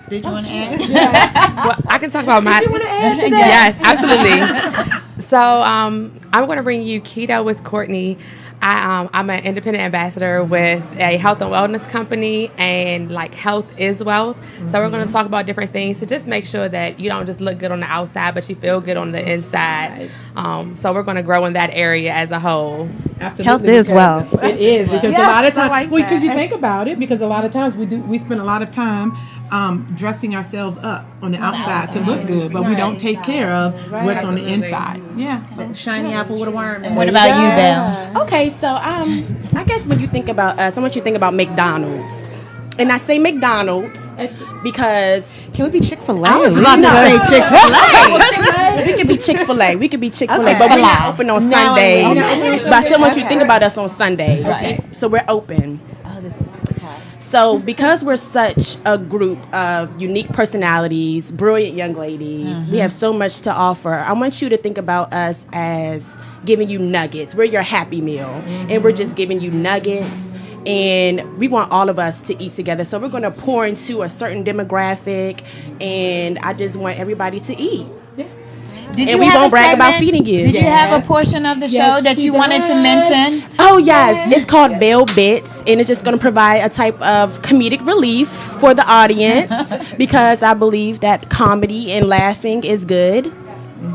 Did you want to add? Yeah. Well, I can talk about my. Did you want to add to Yes, that? absolutely. So I'm going to bring you Keto with Courtney. I'm an independent ambassador with a health and wellness company, and like health is wealth. So we're going to talk about different things to just make sure that you don't just look good on the outside, but you feel good on the inside. So we're going to grow in that area as a whole. Absolutely. Health is wealth. It is, because a lot of times, like because you think about it, because a lot of times we spend a lot of time dressing ourselves up on the outside to look good, but we don't take care of what's on the inside. Yeah. So, shiny apple with a worm. And what about you, Belle? Okay, so I guess when you think about us, I want you to think about McDonald's. And I say McDonald's because... Can we be Chick-fil-A? I was about to say Chick-fil-A. We could be Chick-fil-A. We could be Chick-fil-A, Okay. but we're not open on Sundays. Okay. But I still want you to think about us on Sundays. Right. So we're open. So because we're such a group of unique personalities, brilliant young ladies, we have so much to offer. I want you to think about us as giving you nuggets. We're your happy meal, and we're just giving you nuggets. And we want all of us to eat together. So we're going to pour into a certain demographic, and I just want everybody to eat. Did we won't brag about feeding you. Did you have a portion of the show that you wanted to mention? Oh, yes. It's called Bell Bits, and it's just going to provide a type of comedic relief for the audience because I believe that comedy and laughing is good.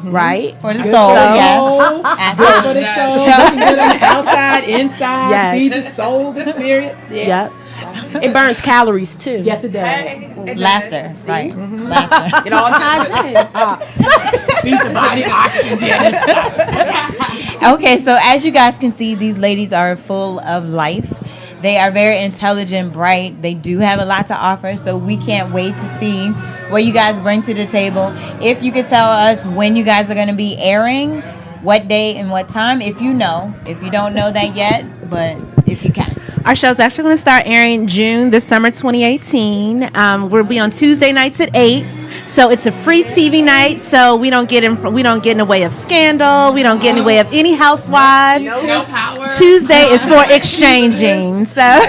Right? For the soul, yes. Good for the soul. Looking good on the outside, inside. Yes. Feed the soul, the spirit. Yes. Yep. It burns calories too. Yes, it does. Laughter. Right. Laughter. It all ties in. Feed the body oxygen and stuff. Okay, so as you guys can see, these ladies are full of life. They are very intelligent, bright. They do have a lot to offer, so we can't wait to see what you guys bring to the table. If you could tell us when you guys are going to be airing, what day and what time, if you know. If you don't know that yet, but if you can. Our show's actually going to start airing June this summer 2018. We'll be on Tuesday nights at 8. So it's a free TV night, so we don't get in the way of scandal. We don't get in the way of any housewives. No power. Tuesday is for exchanging. So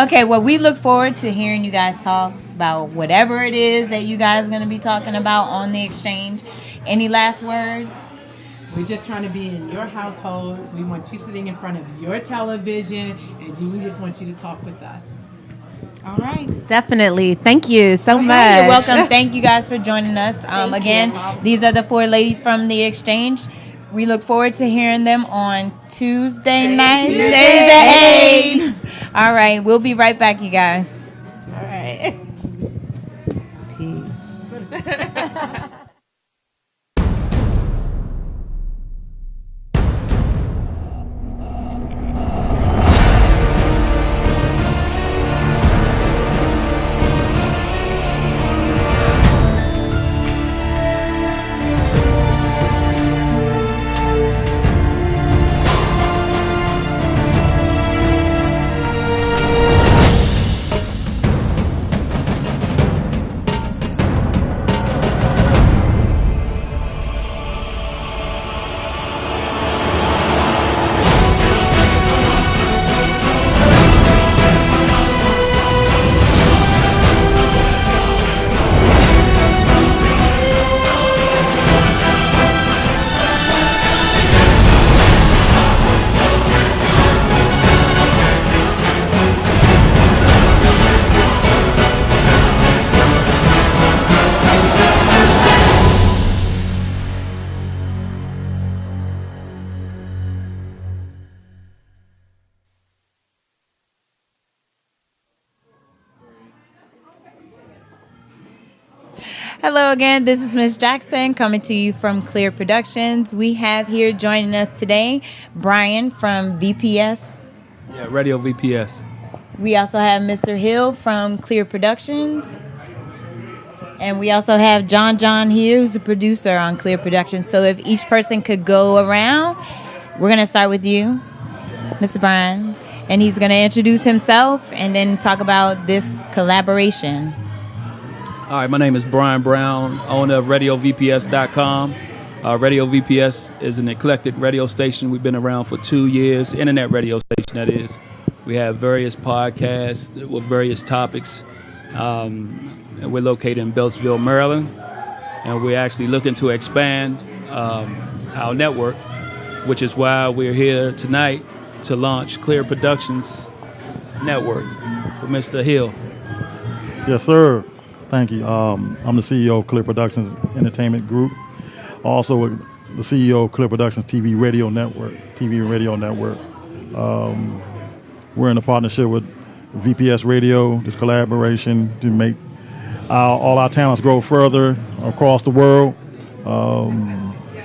okay, well, we look forward to hearing you guys talk about whatever it is that you guys are going to be talking about on the exchange. Any last words? We're just trying to be in your household. We want you sitting in front of your television, and we just want you to talk with us. All right. definitely. Thank you so much. You're welcome. Thank you guys for joining us. Again, these are the 4 ladies from the exchange. We look forward to hearing them on Tuesday night. Tuesdays at 8. All right. We'll be right back, you guys. All right. Peace. Hello again, this is Miss Jackson coming to you from Clear Productions. We have here joining us today Brian from VPS. Yeah, Radio VPS. We also have Mr. Hill from Clear Productions. And we also have John here, who's a producer on Clear Productions. So if each person could go around, we're going to start with you, Mr. Brian. And he's going to introduce himself and then talk about this collaboration. All right, my name is Brian Brown, owner of RadioVPS.com. Radio VPS is an eclectic radio station. We've been around for 2 years, internet radio station, that is. We have various podcasts with various topics. And we're located in Beltsville, Maryland. And we're actually looking to expand our network, which is why we're here tonight to launch Clear Productions Network with Mr. Hill. Yes, sir. Thank you. I'm the CEO of Clear Productions Entertainment Group. Also the CEO of Clear Productions TV and Radio Network. We're in a partnership with VPS Radio, this collaboration to make all our talents grow further across the world,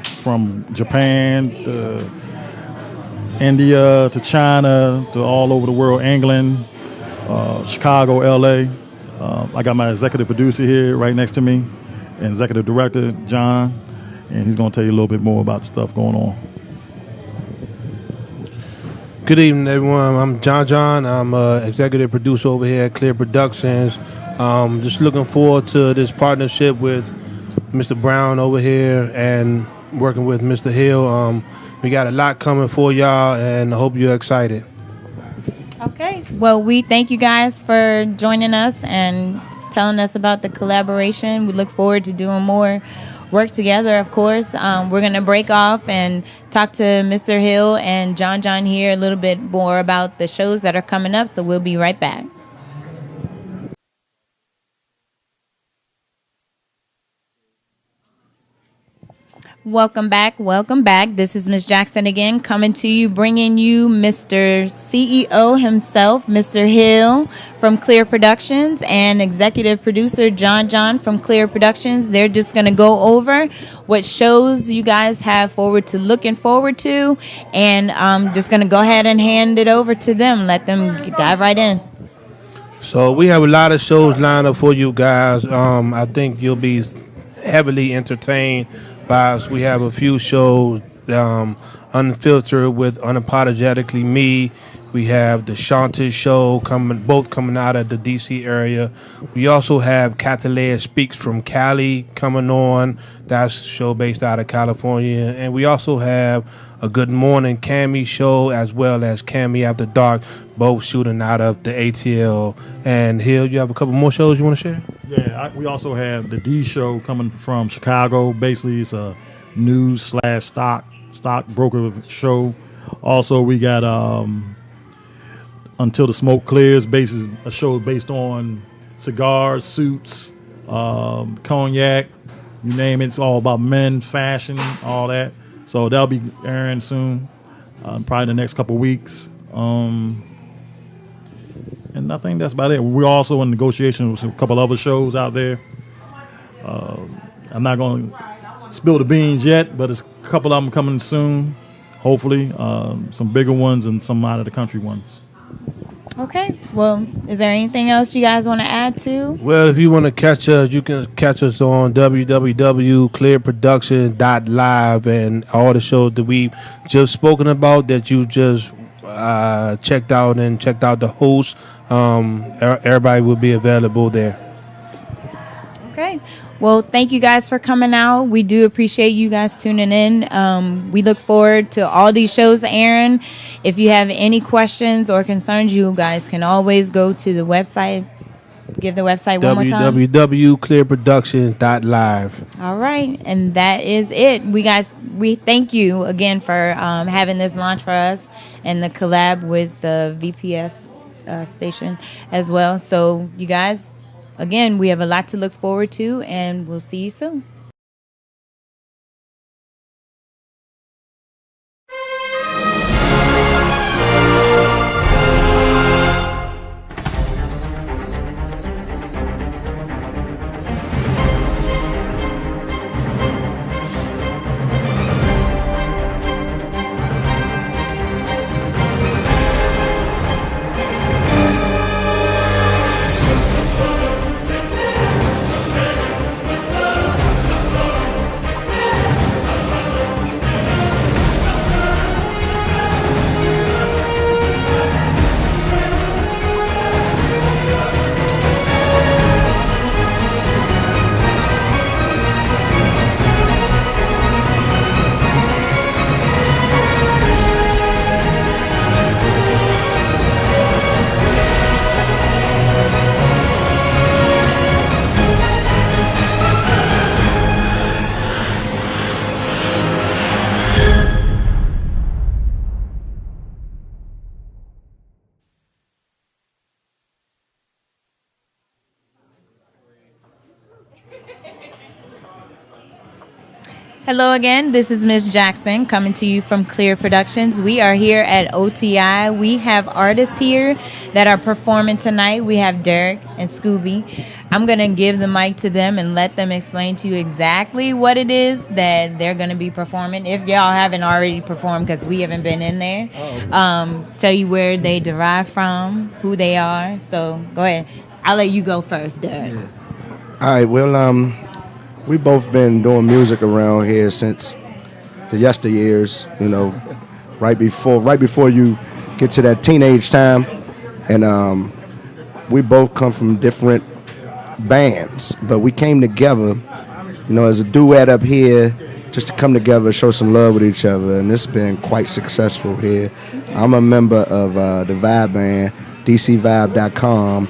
from Japan to India to China to all over the world, England, Chicago, LA. I got my executive producer here right next to me, and executive director, John, and he's going to tell you a little bit more about the stuff going on. Good evening, everyone. I'm John. I'm executive producer over here at Clear Productions. Just looking forward to this partnership with Mr. Brown over here and working with Mr. Hill. We got a lot coming for y'all, and I hope you're excited. Okay. Well, we thank you guys for joining us and telling us about the collaboration. We look forward to doing more work together, of course. We're going to break off and talk to Mr. Hill and John here a little bit more about the shows that are coming up, so we'll be right back. Welcome back. This is Miss Jackson again, coming to you, bringing you Mr. CEO himself, Mr. Hill from Clear Productions, and executive producer John from Clear Productions. They're just going to go over what shows you guys have looking forward to, and I'm just going to go ahead and hand it over to them. Let them dive right in. So we have a lot of shows lined up for you guys. I think you'll be heavily entertained by us. We have a few shows, Unfiltered with Unapologetically Me. We have the Shantis show both coming out of the DC area. We also have Catalea Speaks from Cali coming on. That's a show based out of California. And we also have a Good Morning Cami show as well as Cami After Dark, both shooting out of the ATL. And Hill, you have a couple more shows you want to share? Yeah, we also have the D show coming from Chicago. Basically, it's a news/stock broker show. Also, we got Until the Smoke Clears, a show based on cigars, suits, cognac, you name it. It's all about men, fashion, all that. So that'll be airing soon, probably the next couple of weeks. And I think that's about it. We're also in negotiations with a couple other shows out there. I'm not going to spill the beans yet, but there's a couple of them coming soon, hopefully. Some bigger ones and some out of the country ones. Okay. Well, is there anything else you guys want to add to? Well, if you want to catch us, you can catch us on www.clearproductions.live and all the shows that we've just spoken about that you just checked out the host. Everybody will be available there. Okay. Well, thank you guys for coming out. We do appreciate you guys tuning in. We look forward to all these shows airing. If you have any questions or concerns, you guys can always go to the website. Give the website one more time. www.clearproductions.live. All right. And that is it. We thank you again for having this launch for us and the collab with the VPS station as well. So you guys, again, we have a lot to look forward to, and we'll see you soon. Hello again, this is Ms. Jackson coming to you from Clear Productions. We are here at OTI. We have artists here that are performing tonight. We have Derek and Scooby. I'm going to give the mic to them and let them explain to you exactly what it is that they're going to be performing. If y'all haven't already performed, because we haven't been in there. Tell you where they derive from, who they are. So go ahead. I'll let you go first, Derek. Yeah. All right, well, we both been doing music around here since the yesteryears, you know, right before you get to that teenage time. And we both come from different bands, but we came together, you know, as a duet up here, just to come together, show some love with each other, and it's been quite successful here. I'm a member of the Vibe band, DCVibe.com.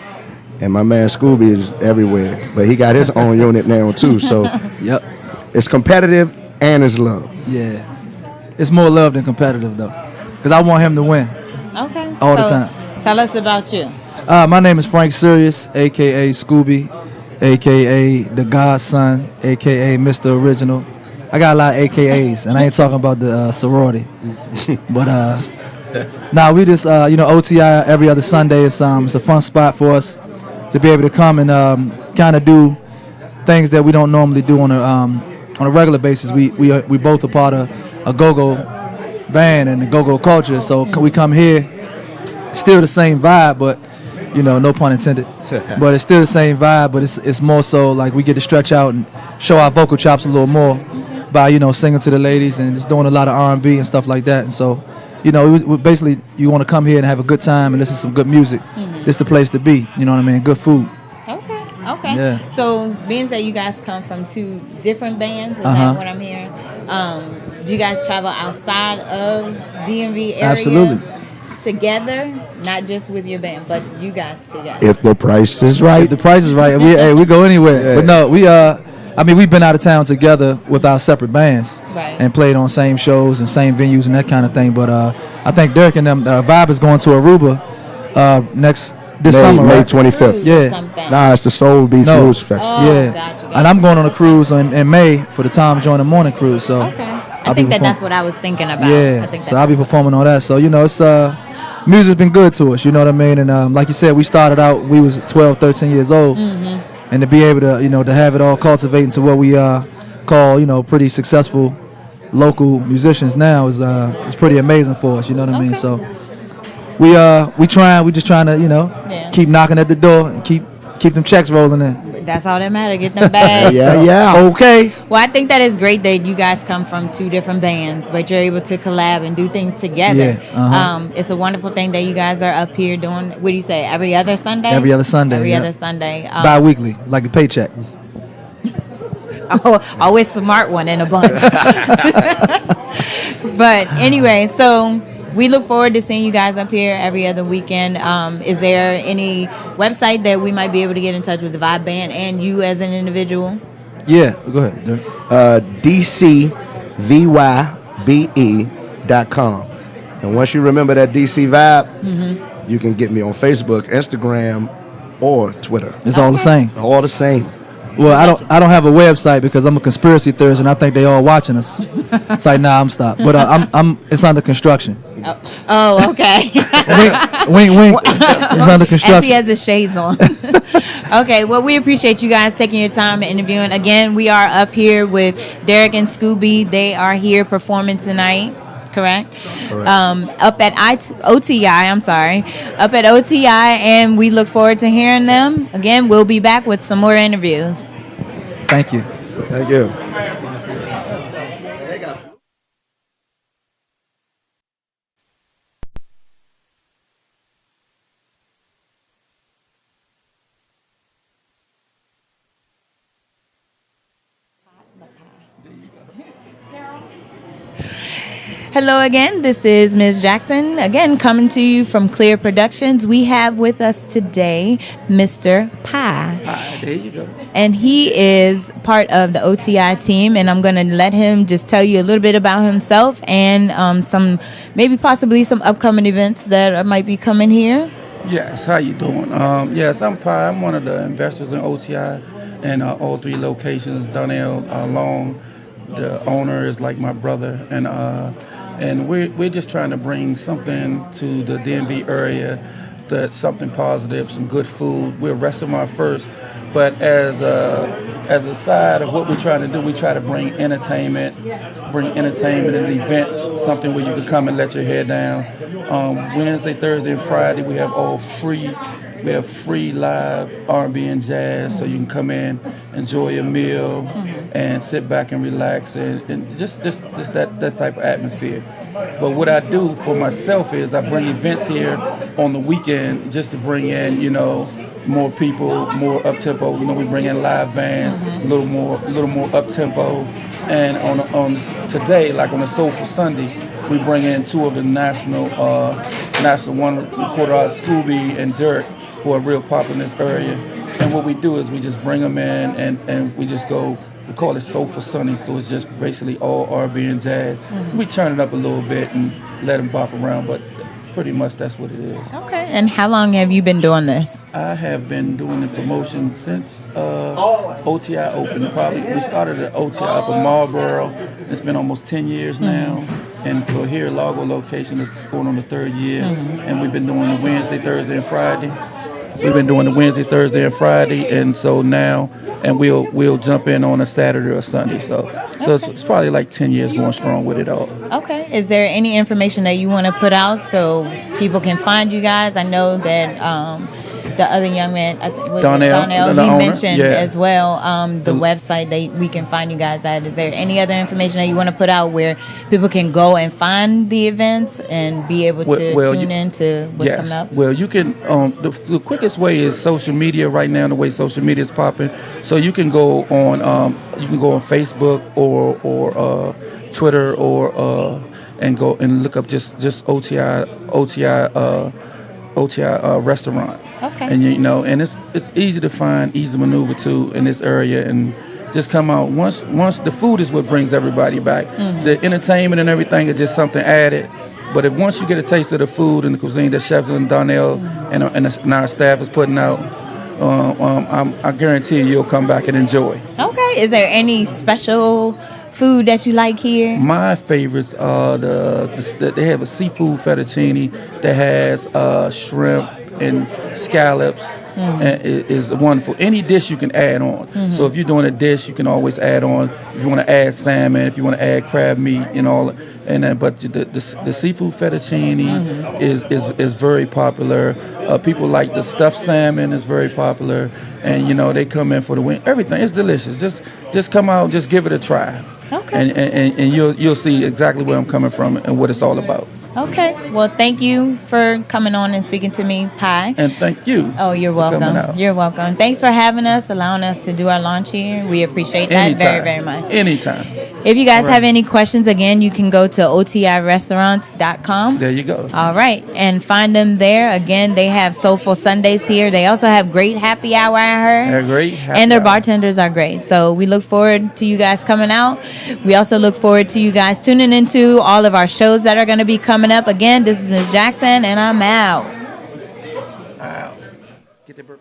And my man Scooby is everywhere, but he got his own unit now too. So, yep, it's competitive and it's love. Yeah, it's more love than competitive though, because I want him to win. Okay. All the time. Tell us about you. My name is Frank Sirius, aka Scooby, aka the Godson, aka Mr. Original. I got a lot of AKAs, and I ain't talking about the sorority, but we just OTI every other Sunday. It's a fun spot for us to be able to come and kind of do things that we don't normally do on a regular basis. We both are part of a go-go band and the go-go culture, so we come here, still the same vibe, but no pun intended. But it's still the same vibe, but it's more so like we get to stretch out and show our vocal chops a little more by singing to the ladies and just doing a lot of R&B and stuff like that. And so we basically, you want to come here and have a good time and listen to some good music. It's the place to be. You know what I mean? Good food. Okay. Yeah. So, being that you guys come from two different bands, is that what I'm hearing? Do you guys travel outside of DMV area? Absolutely. Together, not just with your band, but you guys together. If the price is right. If the price is right, we go anywhere. Yeah. But no, we've been out of town together with our separate bands and played on same shows and same venues and that kind of thing. But I think Derek and them, Vibe is going to Aruba this summer, May right? 25th. Yeah. Nah, it's the Soul Beach Blues Festival. Yeah. Gotcha. And I'm going on a cruise in May for the Tom Joyner Morning Cruise. So I think that's what I was thinking about. Yeah. I think So I'll be performing on that. So it's music's been good to us. You know what I mean? And like you said, we started out. We was 12, 13 years old. And to be able to, to have it all cultivate into what we call, pretty successful local musicians now is pretty amazing for us. You know what I mean? So we just trying to, keep knocking at the door and keep them checks rolling in. That's all that matters. Get them bags. Yeah. Okay. Well, I think that is great that you guys come from two different bands, but you're able to collab and do things together. Yeah. It's a wonderful thing that you guys are up here doing. What do you say? Every other Sunday. Every other Sunday. Every yeah. other Sunday. Bi-weekly, like a paycheck. Always smart one in a bunch. But anyway, so we look forward to seeing you guys up here every other weekend. Is there any website that we might be able to get in touch with the Vibe Band and you as an individual? Yeah, go ahead. DCVYBE.com. And once you remember that DC Vibe, you can get me on Facebook, Instagram, or Twitter. It's all the same. All the same. Well, I don't have a website because I'm a conspiracy theorist and I think they all watching us. It's like, nah, I'm stopped. But it's under construction. Oh, okay. wink. It's under construction. As he has his shades on. Okay, well, we appreciate you guys taking your time and interviewing. Again, we are up here with Derek and Scooby. They are here performing tonight. Correct. Up at OTI, up at OTI, and we look forward to hearing them. Again, we'll be back with some more interviews. Thank you. Thank you. Hello again, this is Ms. Jackson, again coming to you from Clear Productions. We have with us today Mr. Pie. Hi, there you go. And he is part of the OTI team, and I'm going to let him just tell you a little bit about himself and possibly some upcoming events that might be coming here. Yes, how you doing? Yes, I'm Pie. I'm one of the investors in OTI and all three locations, Donnell, Long, The owner is like my brother, and we're just trying to bring something to the DMV area, that something positive, some good food. We're a restaurant first, but as a side of what we're trying to do, we try to bring entertainment and events, something where you can come and let your hair down. Wednesday, Thursday, and Friday we have all free. We have free live R&B and jazz, so you can come in, enjoy a meal, and sit back and relax, and just that type of atmosphere. But what I do for myself is I bring events here on the weekend just to bring in, more people, more up tempo. We bring in live bands, a little more up tempo, and on today, like on a Soulful Sunday, we bring in two of the national one recorded artists, Scooby and Dirk, who are real popular in this area. And what we do is we just bring them in and we just go, we call it Soulful Sunday, so it's just basically all R&B and jazz. We turn it up a little bit and let them bop around, but pretty much that's what it is. Okay. And how long have you been doing this? I have been doing the promotion since OTI opened. We started at OTI up in Marlboro. It's been almost 10 years now. And for here, Largo location, it's going on the 3rd year. And we've been doing the Wednesday, Thursday, and Friday. And so now, and we'll jump in on a Saturday or Sunday. So it's probably like 10 years going strong with it all. Okay. Is there any information that you want to put out so people can find you guys? I know that the other young man, Donnell, he mentioned as well the website that we can find you guys at. Is there any other information that you want to put out where people can go and find the events and be able to tune in to what's coming up? Well, you can. The quickest way is social media right now. The way social media is popping, so you can go on Facebook or Twitter and go and look up just OTI restaurant. Okay. And and it's easy to find, easy to maneuver to in this area, and just come out. Once the food is what brings everybody back. The entertainment and everything is just something added. But once you get a taste of the food and the cuisine that Chef Donnell and our staff is putting out, I guarantee you'll come back and enjoy. Okay. Is there any special food that you like here? My favorites are they have a seafood fettuccine that has shrimp and scallops, and it is wonderful. Any dish you can add on. So if you're doing a dish, you can always add on. If you want to add salmon, if you want to add crab meat, and all. But the seafood fettuccine is very popular. People like the stuffed salmon is very popular, and they come in for the win. Everything is delicious. Just come out, just give it a try. Okay. And you'll see exactly where I'm coming from and what it's all about. Okay. Well, thank you for coming on and speaking to me, Pi. And thank you. Oh, you're welcome. You're welcome. Thanks for having us, allowing us to do our launch here. We appreciate that very, very much. Anytime. If you guys have any questions, again, you can go to otirestaurants.com. There you go. All right. And find them there. Again, they have Soulful Sundays here. They also have great happy hour, I heard. They're great happy and their hour. bartenders are great. So we look forward to you guys coming out. We also look forward to you guys tuning into all of our shows that are going to be coming up. Again, this is Ms. Jackson, and I'm out. Get the burp.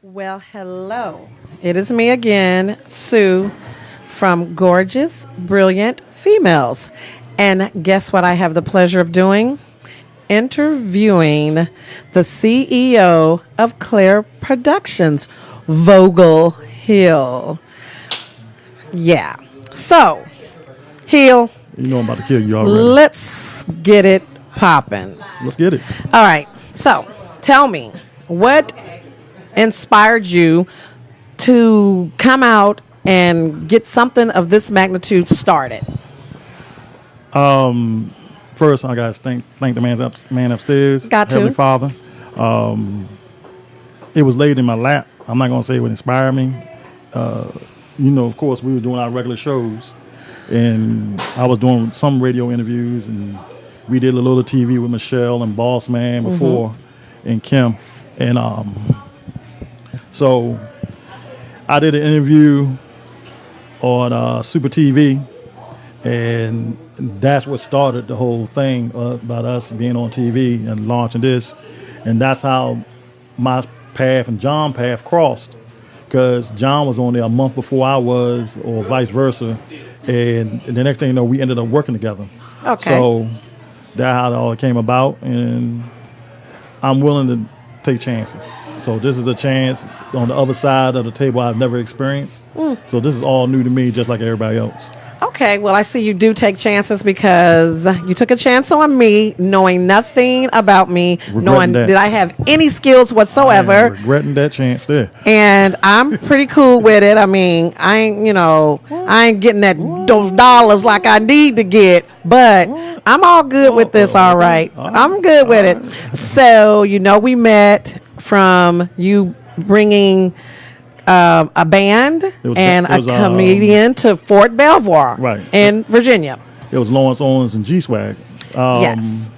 Well, hello. It is me again, Sue, from Gorgeous, Brilliant Females. And guess what I have the pleasure of doing? Interviewing the CEO of Claire Productions, Vogel Hill. Yeah. So, Hill. You know I'm about to kill you already. Let's get it popping. Let's get it. All right. So, tell me, what inspired you to come out and get something of this magnitude started? First, I got to thank the man upstairs. Got to. Heavenly Father. It was laid in my lap. I'm not going to say it would inspire me. Of course, we were doing our regular shows, and I was doing some radio interviews, and we did a little TV with Michelle and Boss Man before, and Kim. And so I did an interview on Super TV, and that's what started the whole thing about us being on TV and launching this. And that's how my path and John's path crossed, because John was on there a month before I was, or vice versa. And the next thing you know, we ended up working together. Okay. So that's how it all came about. And I'm willing to take chances. So this is a chance on the other side of the table I've never experienced. So this is all new to me, just like everybody else. Okay, well, I see you do take chances, because you took a chance on me, knowing nothing about me, knowing that I have any skills whatsoever. Regretting that chance there. And I'm pretty cool with it. I mean, I ain't getting those dollars like I need to get, but I'm all good with this, all right. I'm good with it. So, we met from you bringing a band and a comedian to Fort Belvoir in Virginia. It was Lawrence Owens and G-Swag. Yes.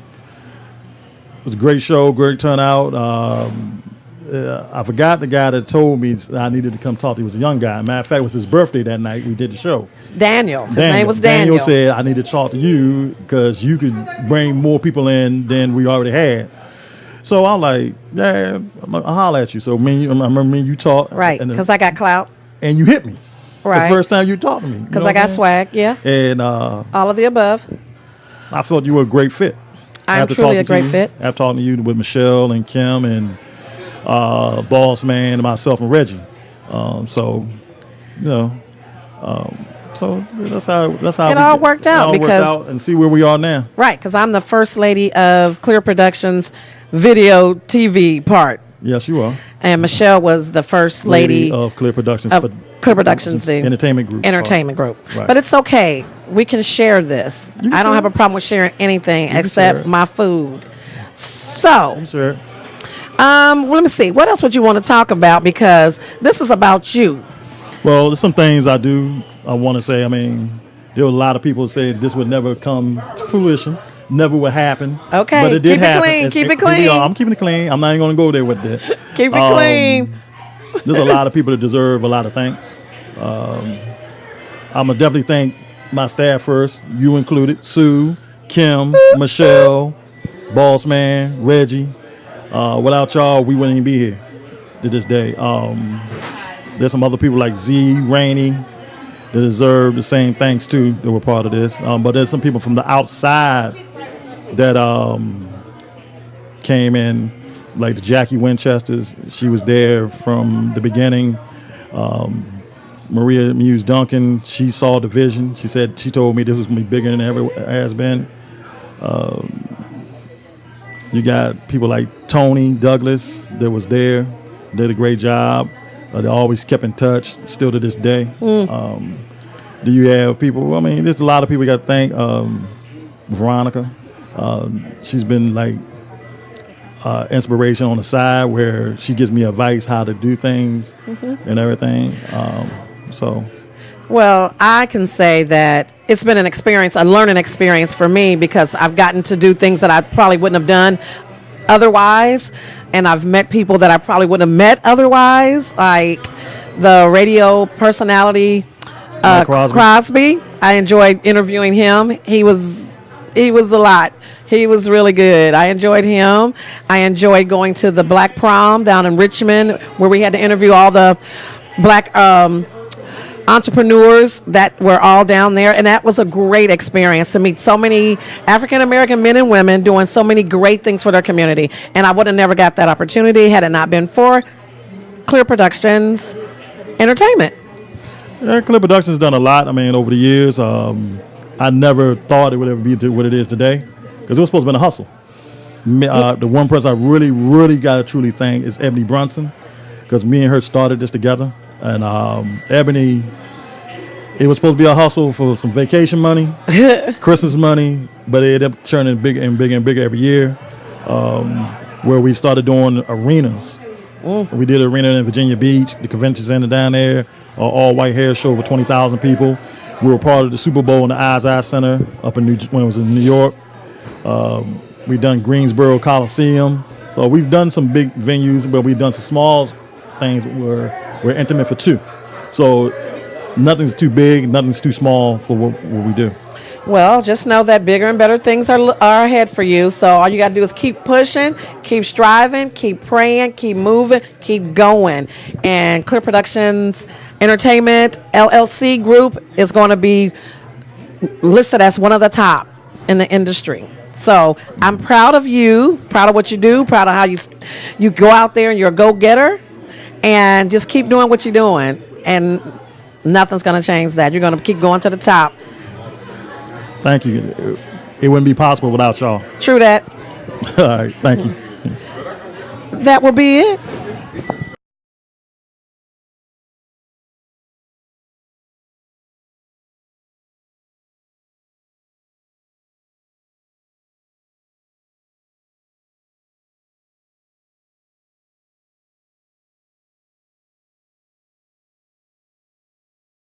It was a great show, great turnout. I forgot the guy that told me I needed to come talk. He was a young guy. Matter of fact, it was his birthday that night. We did the show. Daniel. His name was Daniel. Daniel said, I need to talk to you because you could bring more people in than we already had. So I'm like, yeah, I'll holler at you. So I remember me and you talked. Right, because I got clout. And you hit me. Right. The first time you talked to me. Because I got swag, yeah. And all of the above. I felt you were a great fit. I'm truly a great fit. After talking to you with Michelle and Kim and Boss Man and myself and Reggie. So that's how it all worked out, and see where we are now. Right, because I'm the first lady of Clear Productions video TV part. Yes, you are. And Michelle was the first lady of Clear Productions. Of Clear Productions, the entertainment group. Right. But it's okay. We can share this. I don't have a problem with sharing anything except my food. So, sure. Let me see. What else would you want to talk about? Because this is about you. Well, there's some things I want to say. I mean, there were a lot of people who said this would never come to fruition. Never would happen. Okay, but it did happen. Keep it clean. I'm keeping it clean. I'm not even going to go there with that. Keep it clean. There's a lot of people that deserve a lot of thanks. I'm going to definitely thank my staff first, you included, Sue, Kim, Michelle, Boss Man, Reggie. Without y'all, we wouldn't even be here to this day. There's some other people like Z, Rainey, that deserve the same thanks too, that were part of this. But there's some people from the outside that came in, like the Jackie Winchesters. She was there from the beginning. Maria Muse Duncan, she saw the vision. She told me this was going to be bigger than it ever has been. You got people like Tony Douglas that was there, did a great job. They always kept in touch, still to this day. Do you have people? I mean, there's a lot of people you got to thank. Veronica, she's been like inspiration on the side where she gives me advice how to do things and everything. Well, I can say that it's been an experience, a learning experience for me, because I've gotten to do things that I probably wouldn't have done otherwise, and I've met people that I probably wouldn't have met otherwise, like the radio personality Crosby. I enjoyed interviewing him. He was He was a lot. He was really good. I enjoyed him. I enjoyed going to the Black Prom down in Richmond, where we had to interview all the black entrepreneurs that were all down there, and that was a great experience to meet so many African American men and women doing so many great things for their community. And I would have never got that opportunity had it not been for Clear Productions Entertainment. Yeah, Clear Productions done a lot. I mean, over the years, I never thought it would ever be what it is today, because it was supposed to be a hustle. The one person I really got to truly thank is Ebony Brunson, because me and her started this together. And Ebony, it was supposed to be a hustle for some vacation money, Christmas money, but it ended up turning bigger and bigger and bigger every year, where we started doing arenas. We did an arena in Virginia Beach, the convention center down there, all white hair show for 20,000 people. We were part of the Super Bowl in the Eyes Center up in when it was in New York. We've done Greensboro Coliseum. So we've done some big venues, but we've done some small things where we're intimate for two. So nothing's too big, nothing's too small for what we do. Well, just know that bigger and better things are ahead for you. So all you got to do is keep pushing, keep striving, keep praying, keep moving, keep going. And Clear Productions Entertainment LLC Group is going to be listed as one of the top in the industry. So I'm proud of you, proud of what you do, proud of how you go out there and you're a go-getter, and just keep doing what you're doing. And nothing's going to change that. You're going to keep going to the top. Thank you. It wouldn't be possible without y'all. True that. All right. Thank you. That will be it.